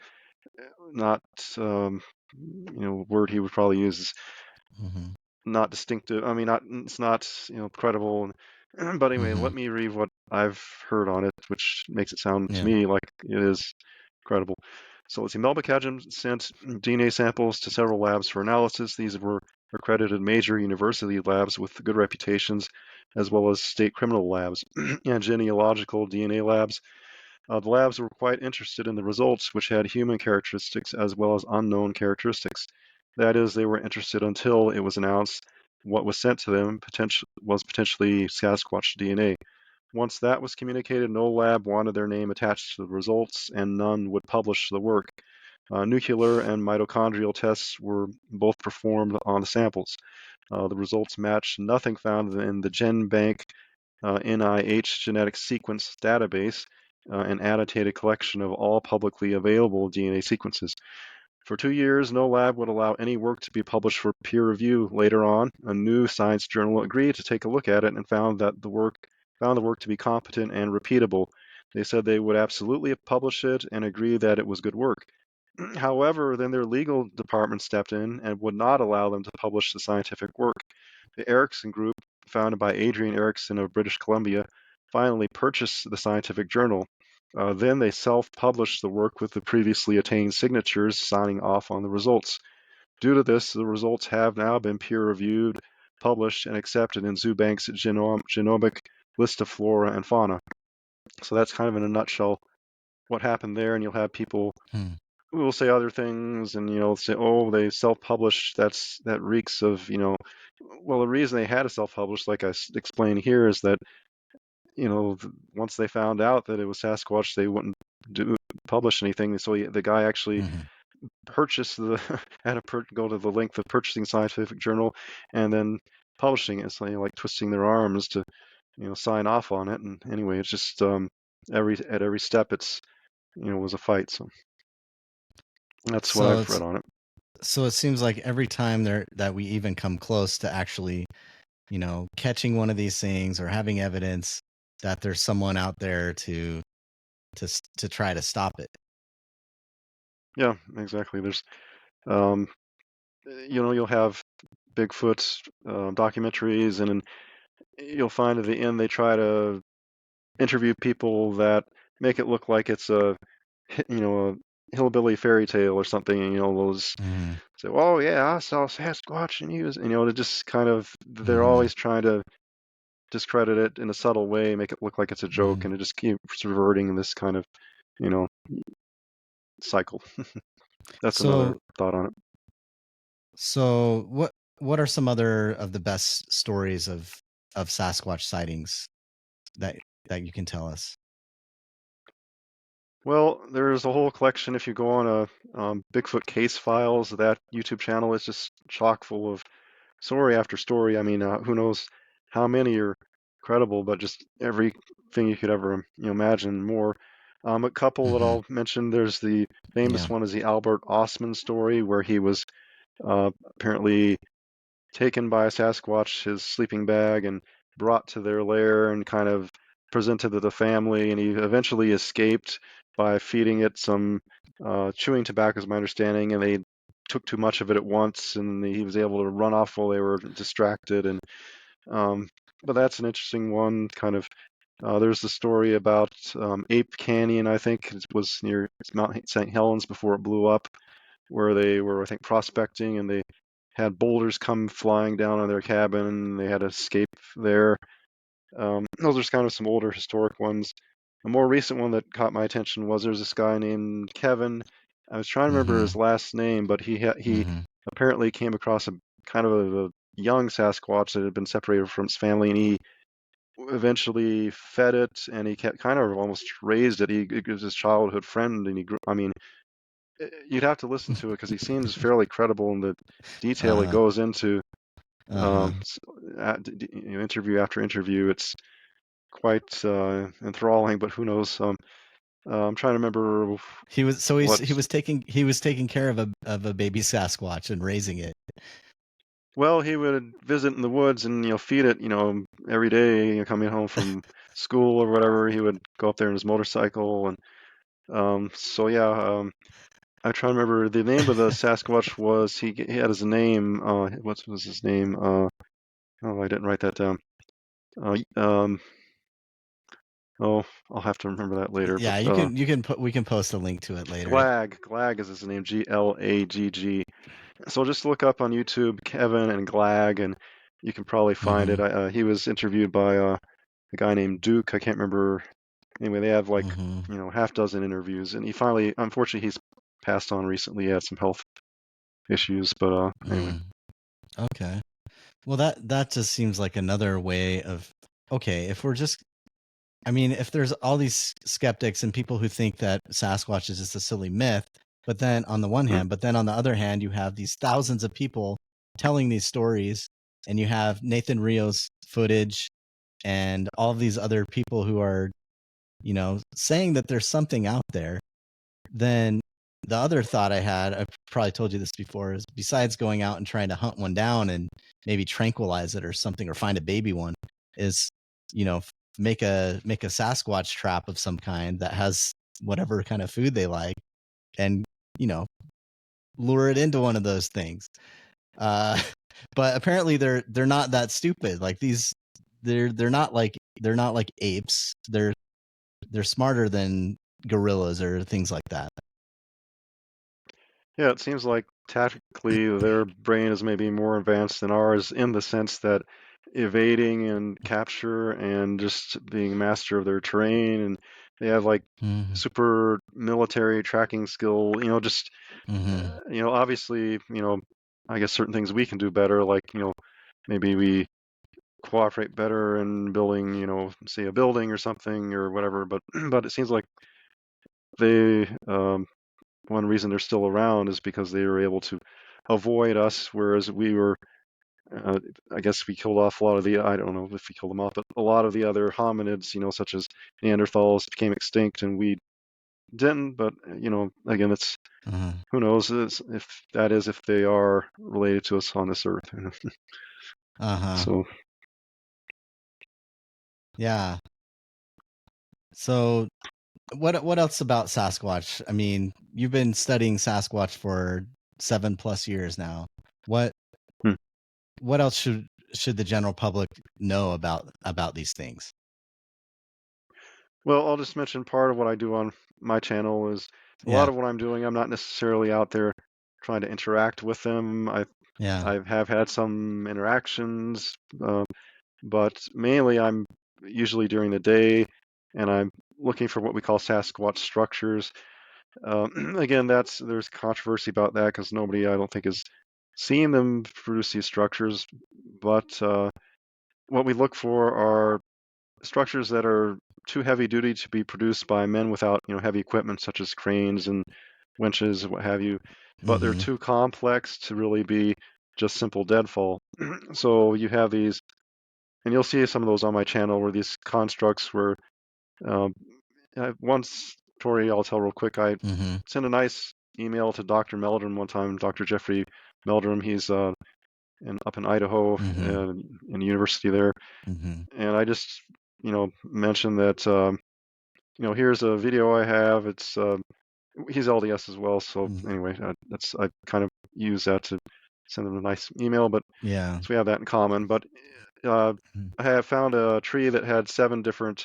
not, word he would probably use is Mm-hmm. not distinctive. I mean, it's not, credible. But anyway, Mm-hmm. let me read what I've heard on it, which makes it sound to Yeah. me like it is credible. So let's see. Melba Kajam sent DNA samples to several labs for analysis. These were accredited major university labs with good reputations, as well as state criminal labs and genealogical DNA labs. The labs were quite interested in the results, which had human characteristics as well as unknown characteristics. That is, they were interested until it was announced what was sent to them was potentially Sasquatch DNA. Once that was communicated, no lab wanted their name attached to the results, and none would publish the work. Nuclear and mitochondrial tests were both performed on the samples. The results matched nothing found in the GenBank NIH genetic sequence database, an annotated collection of all publicly available DNA sequences. For 2 years, no lab would allow any work to be published for peer review. Later on, a new science journal agreed to take a look at it and found the work to be competent and repeatable. They said they would absolutely publish it and agree that it was good work. However, then their legal department stepped in and would not allow them to publish the scientific work. The Erickson Group, founded by Adrian Erickson of British Columbia, finally purchased the scientific journal. Then they self-published the work with the previously attained signatures signing off on the results. Due to this, the results have now been peer-reviewed, published, and accepted in Zoobank's genomic list of flora and fauna. So that's kind of in a nutshell what happened there, and you'll have people Hmm. who will say other things and say, oh, they self-published, that reeks of well, the reason they had to self-publish, like I explained here, is that once they found out that it was Sasquatch, they wouldn't publish anything. So the guy actually Hmm. purchased had to go to the length of purchasing scientific journal and then publishing it. So like twisting their arms to sign off on it. And anyway, it's just at every step it's was a fight. So that's what So I've it's read on it. so it seems like every time that we even come close to actually, catching one of these things or having evidence, that there's someone out there to try to stop it. Yeah, exactly. There's um, you'll have Bigfoot documentaries, and you'll find at the end they try to interview people that make it look like it's a a hillbilly fairy tale or something. And, those Hmm. say, "Oh yeah, I saw Sasquatch," and he was, to just kind of they're Hmm. always trying to discredit it in a subtle way, make it look like it's a joke, Hmm. and it just keeps reverting this kind of you know cycle. That's another So thought on it. so what are some other of the best stories of Sasquatch sightings that you can tell us? Well, there's a whole collection. If you go on a Bigfoot Case Files, that YouTube channel is just chock full of story after story. I mean, who knows how many are credible, but just everything you could ever imagine more. A couple that Hmm. I'll mention. There's the Yeah. famous one is the Albert Ostman story, where he was apparently taken by a Sasquatch, his sleeping bag, and brought to their lair and kind of presented to the family. And he eventually escaped by feeding it some chewing tobacco, is my understanding. And they took too much of it at once, and he was able to run off while they were distracted. And but that's an interesting one. Kind of. There's the story about Ape Canyon, I think it was near Mount St. Helens before it blew up, where they were, I think, prospecting, and they had boulders come flying down on their cabin, and they had to escape there. Those are kind of some older historic ones. A more recent one that caught my attention was there's this guy named Kevin. I was trying to remember Hmm. his last name, but he Hmm. apparently came across a kind of a young Sasquatch that had been separated from his family, and he eventually fed it, and he kept kind of almost raised it. It was his childhood friend, and he grew. I mean, you'd have to listen to it because he seems fairly credible in the detail he Uh-huh. goes into. Uh-huh. Interview after interview, it's quite enthralling. But who knows? I'm trying to remember what. He was taking care of a baby Sasquatch and raising it. Well, he would visit in the woods and feed it. Every day, coming home from school or whatever, he would go up there on his motorcycle, and so yeah. I try to remember the name of the Sasquatch was he had his name. What was his name? Oh, I didn't write that down. Uh, um, oh, I'll have to remember that later. But Yeah, we can post a link to it later. Glag is his name. Glagg. So just look up on YouTube Kevin and Glag, and you can probably find Hmm. it. He was interviewed by a guy named Duke. I can't remember Anyway, they have like, Mm-hmm. half dozen interviews, and he finally, unfortunately, he's passed on recently. He had some health issues, but anyway. Mm. Okay. Well, that just seems like another way of, okay, if we're just, I mean, if there's all these skeptics and people who think that Sasquatch is just a silly myth, but then on the one Mm, hand, but then on the other hand, you have these thousands of people telling these stories, and you have Nathan Rio's footage and all of these other people who are, saying that there's something out there. Then the other thought I had, I've probably told you this before, is besides going out and trying to hunt one down and maybe tranquilize it or something, or find a baby one, is, make a Sasquatch trap of some kind that has whatever kind of food they like, and you know lure it into one of those things. Uh, but apparently they're not that stupid. Like these, they're not like apes. They're smarter than gorillas or things like that. Yeah, it seems like tactically their brain is maybe more advanced than ours in the sense that evading and capture and just being master of their terrain, and they have like Mm-hmm. super military tracking skill, just Mm-hmm. obviously, I guess certain things we can do better, like, maybe we cooperate better in building, say a building or something or whatever, but but it seems like they one reason they're still around is because they were able to avoid us, whereas we were, uh, I guess we killed off a lot of the, I don't know if we killed them off, but a lot of the other hominids, such as Neanderthals became extinct and we didn't. But, again, it's, Uh-huh. who knows if they are related to us on this earth. Uh-huh. So, Yeah. So what else about Sasquatch? I mean, you've been studying Sasquatch for 7+ years now. What hmm. what else should the general public know about these things? Well, I'll just mention part of what I do on my channel is a lot Yeah. of what I'm doing. I'm not necessarily out there trying to interact with them. Yeah. I have had some interactions, but mainly I'm usually during the day, and I'm looking for what we call Sasquatch structures. Again, there's controversy about that because nobody, I don't think, has seen them produce these structures. But what we look for are structures that are too heavy duty to be produced by men without, heavy equipment such as cranes and winches, what have you. But they're Mm-hmm. too complex to really be just simple deadfall. So you have these, and you'll see some of those on my channel, where these constructs were. Um, One story I'll tell real quick. I Mm-hmm. sent a nice email to Dr. Meldrum one time. Dr. Jeffrey Meldrum. He's up in Idaho, Mm-hmm. in the university there, Mm-hmm. and I just mentioned that here's a video I have. It's he's LDS as well, so Mm-hmm. anyway, I kind of use that to send him a nice email. But Yeah. so we have that in common. But uh, Mm-hmm. I have found a tree that had 7 different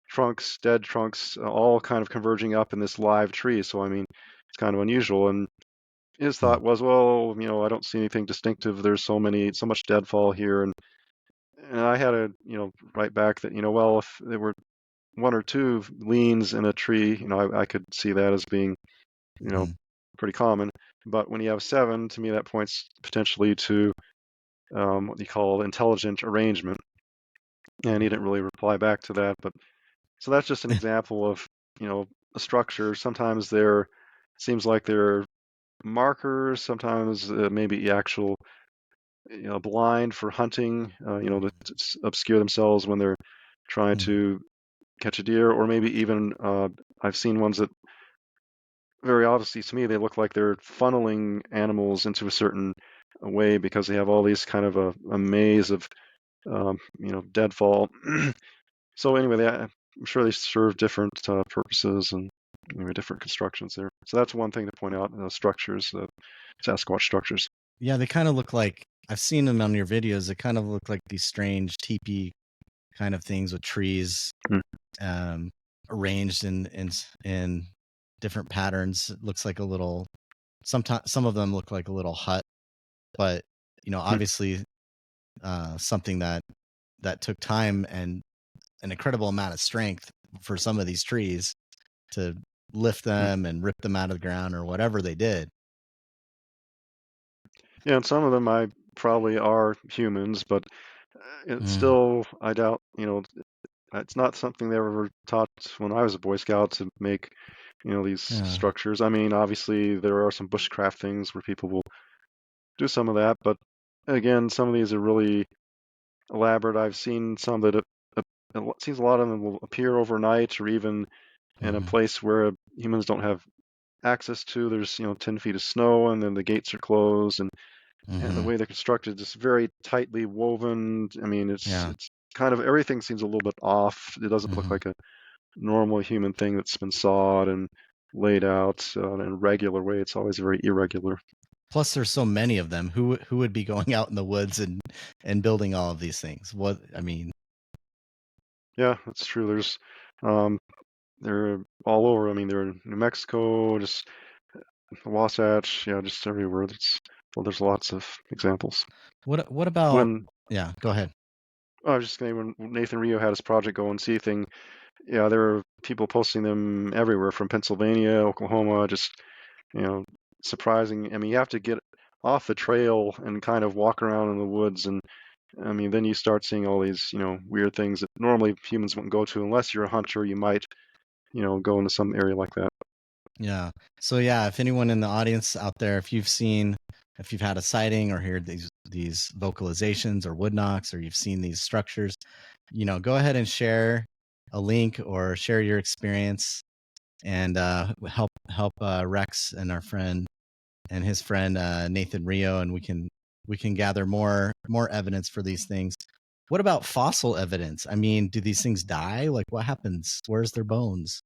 trunks, dead trunks, all kind of converging up in this live tree. So I mean, it's kind of unusual. And his thought was, well, I don't see anything distinctive. There's so much deadfall here, and I had to, write back that, well, if there were 1 or 2 leans in a tree, I could see that as being, you know, Mm-hmm. pretty common. But when you have 7, to me, that points potentially to what you call intelligent arrangement. And he didn't really reply back to that. But so that's just an example of, a structure. Sometimes seems like they're markers. Sometimes maybe actual, blind for hunting, to obscure themselves when they're trying Mm-hmm. to catch a deer, or maybe even I've seen ones that very obviously to me they look like they're funneling animals into a certain way because they have all these kind of a maze of deadfall. So anyway, I'm sure they serve different purposes and anyway, different constructions there. So that's one thing to point out: structures, Sasquatch structures. Yeah, they kind of look like, I've seen them on your videos. They kind of look like these strange teepee kind of things with trees Mm, um, arranged in different patterns. It looks like a little. Sometimes some of them look like a little hut, but mm, obviously something that took time and an incredible amount of strength for some of these trees to lift Mm. them and rip them out of the ground or whatever they did. Yeah, and some of them I probably are humans, but it's Mm, still, I doubt, it's not something they ever taught when I was a Boy Scout to make, these yeah. structures. I mean, obviously there are some bushcraft things where people will do some of that, but again, some of these are really elaborate. I've seen some that it seems a lot of them will appear overnight or even in a Mm-hmm. place where humans don't have access to. There's 10 feet of snow and then the gates are closed, and the Mm-hmm. way they're constructed is very tightly woven. I mean, it's Yeah. it's kind of everything seems a little bit off. It doesn't look Mm-hmm. like a normal human thing that's been sawed and laid out in a regular way. It's always very irregular. Plus, there's so many of them. Who would be going out in the woods and building all of these things? What I mean, Yeah, that's true. Um, they're all over. I mean, they're in New Mexico, just Wasatch, yeah, just everywhere. Well, there's lots of examples. what about? When Yeah, go ahead. I was just saying, when Nathan Rio had his project Go and See thing, yeah, there were people posting them everywhere from Pennsylvania, Oklahoma, just, you know, surprising. I mean, you have to get off the trail and kind of walk around in the woods, and I mean, then you start seeing all these, weird things that normally humans wouldn't go to unless you're a hunter. You might, go into some area like that. Yeah. So yeah, if anyone in the audience out there, if you've had a sighting or heard these vocalizations or wood knocks, or you've seen these structures, go ahead and share a link or share your experience and help Rex and our friend and his friend Nathan Rio, and we can gather more evidence for these things. What about fossil evidence? I mean, do these things die? Like, what happens? Where's their bones?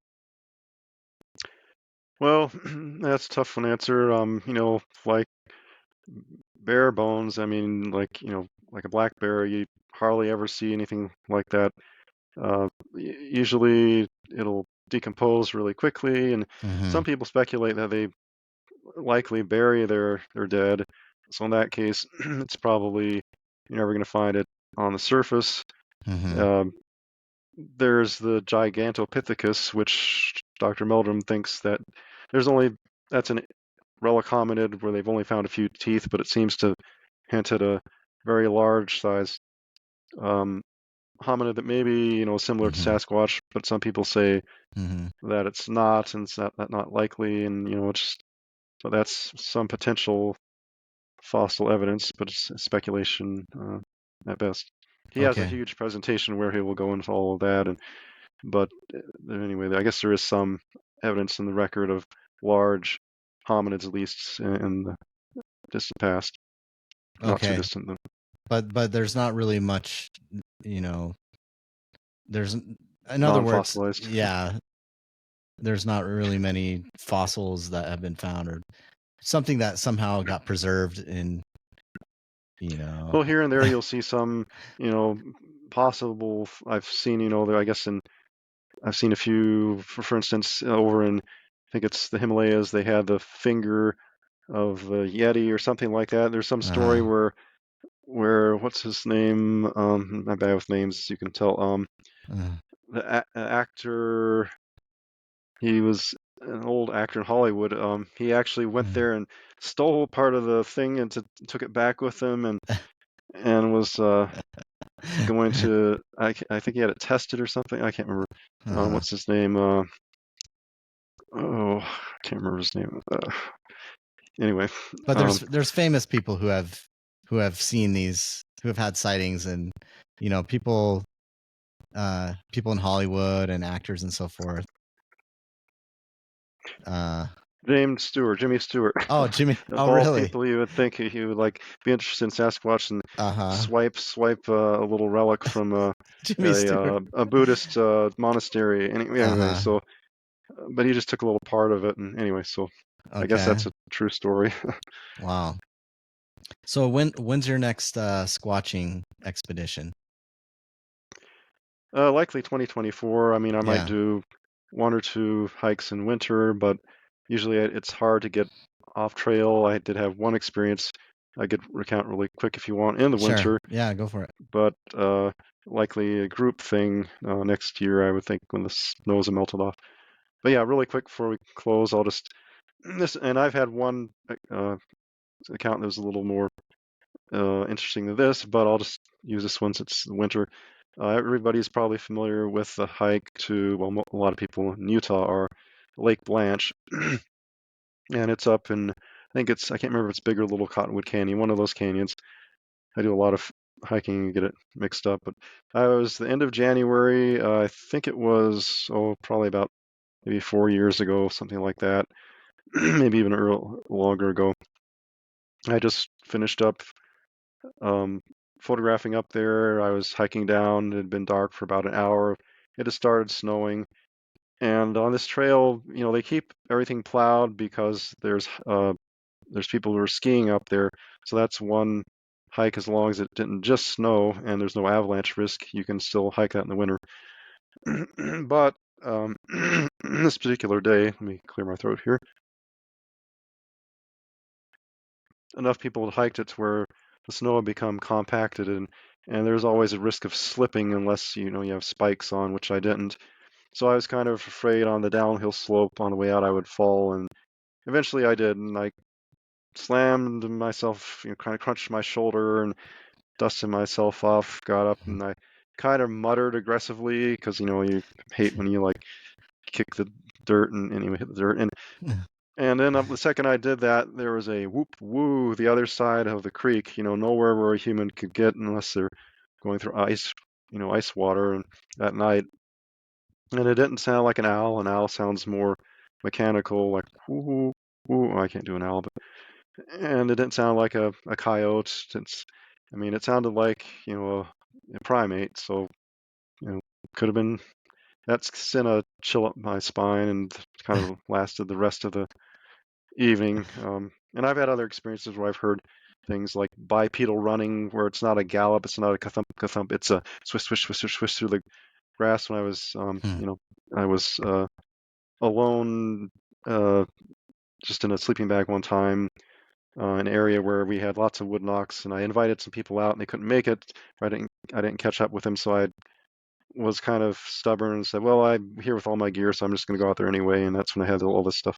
Well, that's a tough one to answer. Like bare bones, I mean, like a black bear, you hardly ever see anything like that. Usually it'll decompose really quickly, and Mm-hmm. some people speculate that they likely bury their dead. So in that case, it's probably you're never going to find it on the surface. Mm-hmm. Um, there's the Gigantopithecus, which Dr. Meldrum thinks that there's only that's an relic hominid where they've only found a few teeth, but it seems to hint at a very large size um, hominid that maybe similar to Mm-hmm. Sasquatch, but some people say Mm-hmm. that it's not, and it's not likely, and so that's some potential fossil evidence, but it's speculation at best. He has a Okay. huge presentation where he will go into all of that, but anyway, I guess there is some evidence in the record of large hominids, at least in the distant past, not too Okay. distant though. But there's not really much, you know, there's in other words, Non-fossilized. yeah, there's not really many fossils that have been found or something that somehow got preserved in, you know. Well, here and there you'll see some, you know, possible. I've seen, I guess I've seen a few, for instance, over in, I think it's the Himalayas, they had the finger of the Yeti or something like that. There's some story Uh, where what's his name? I'm not bad with names, as you can tell. uh, The actor, he was an old actor in Hollywood. He actually went there and stole part of the thing and took it back with him and was going to. I think he had it tested or something. I can't remember. uh, What's his name? Oh, I can't remember his name. Anyway, but um, there's famous people who have seen these, who have had sightings, and people in Hollywood and actors and so forth. Uh, Jimmy Stewart. oh, Jimmy. Of Oh, all really? people, you would think he would like be interested in Sasquatch and Uh-huh. swipe a little relic from Jimmy Stewart. a Buddhist monastery. Anyway, Uh-huh. so but he just took a little part of it, and anyway, so I guess Okay. that's a true story. Wow. So when's your next squatching expedition? Likely 2024. I mean, I might Yeah. do one or two hikes in winter, but usually it's hard to get off trail. I did have one experience I could recount really quick if you want in the Sure. winter, Yeah, go for it. but likely a group thing next year, I would think, when the snows have melted off. But yeah, really quick before we close, I'll just and I've had one account that was a little more interesting than this, but I'll just use this one since it's the winter. Everybody's probably familiar with the hike to, well, a lot of people in Utah are Lake Blanche, and it's up in, I can't remember if it's Big or Little Cottonwood Canyon, one of those canyons. I do a lot of hiking and get it mixed up, but I was the end of January. I think it was, probably about maybe 4 years ago, something like that, maybe even longer ago. I just finished up um, photographing up there. I was hiking down. It had been dark for about an hour. It had started snowing. And on this trail, they keep everything plowed because there's people who are skiing up there. So that's one hike as long as it didn't just snow and there's no avalanche risk. You can still hike that in the winter. But this particular day, let me clear my throat here. Enough people had hiked it to where the snow had become compacted, and there's always a risk of slipping unless you have spikes on, which I didn't. So I was kind of afraid on the downhill slope on the way out I would fall, and eventually I did, and I slammed myself, kind of crunched my shoulder and dusted myself off, got up, and I kind of muttered aggressively because you hate when you like kick the dirt and anyway hit the dirt, and then the second I did that, there was a whoop woo the other side of the creek, nowhere where a human could get unless they're going through ice, ice water and at night. And it didn't sound like an owl. An owl sounds more mechanical, like whoo whoo. I can't do an owl, and it didn't sound like a coyote. It sounded like, a primate. So, could have been, that's sent a chill up my spine and kind of lasted the rest of the evening. And I've had other experiences where I've heard things like bipedal running, where it's not a gallop, it's not a ka-thump, ka-thump, it's a swish, swish, swish, swish, swish through the grass. When I was, I was alone, just in a sleeping bag one time, an area where we had lots of wood knocks, and I invited some people out, and they couldn't make it. I didn't catch up with them, so I was kind of stubborn and said, "Well, I'm here with all my gear, so I'm just going to go out there anyway." And that's when I had all this stuff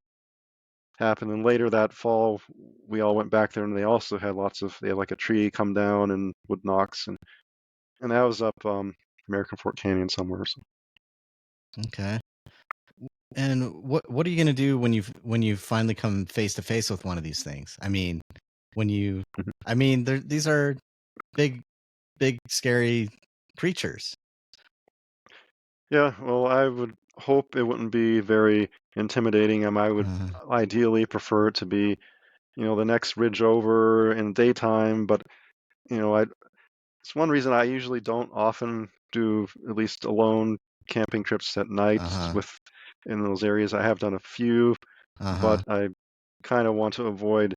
happened. And later that fall, we all went back there, and they also had they had like a tree come down and wood knocks, and that was up American Fork Canyon somewhere. So. Okay. And what are you going to do when you finally come face to face with one of these things? These are big scary creatures. Yeah, well, I would hope it wouldn't be very intimidating. I would ideally prefer it to be, the next ridge over in the daytime, but it's one reason I usually don't often do at least alone camping trips at night in those areas. I have done a few, but I kind of want to avoid,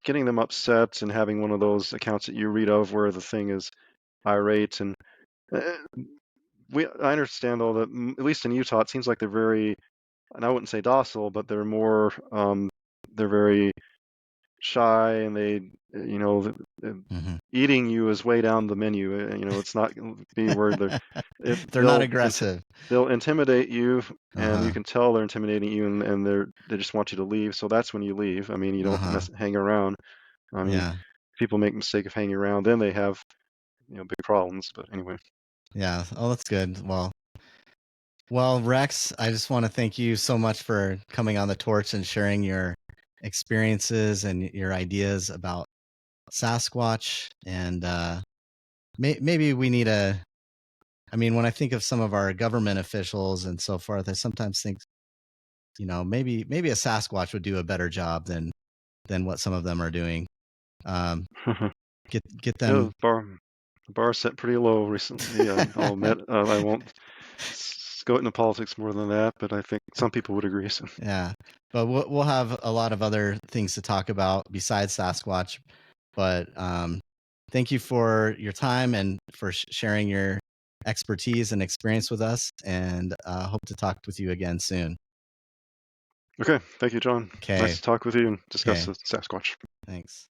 getting them upset and having one of those accounts that you read of where the thing is irate. And uh, I understand though that at least in Utah, it seems like they're very, and I wouldn't say docile, but they're more, they're very shy, and eating you is way down the menu. It's not going to be where they're not aggressive. They'll intimidate you, and you can tell they're intimidating you, and they just want you to leave. So that's when you leave. You don't hang around. People make the mistake of hanging around, then they have big problems. But anyway. Yeah. Oh, that's good. Well, Rex, I just want to thank you so much for coming on the torch and sharing your experiences and your ideas about Sasquatch. And maybe we need when I think of some of our government officials and so forth, I sometimes think, maybe a Sasquatch would do a better job than what some of them are doing. Get them. Yeah, the bar set pretty low recently. I'll admit. I won't go into politics more than that, but I think some people would agree. So. Yeah, but we'll have a lot of other things to talk about besides Sasquatch. But thank you for your time and for sharing your expertise and experience with us, and hope to talk with you again soon. Okay, thank you, John. Okay. Nice to talk with you and discuss the Sasquatch. Thanks.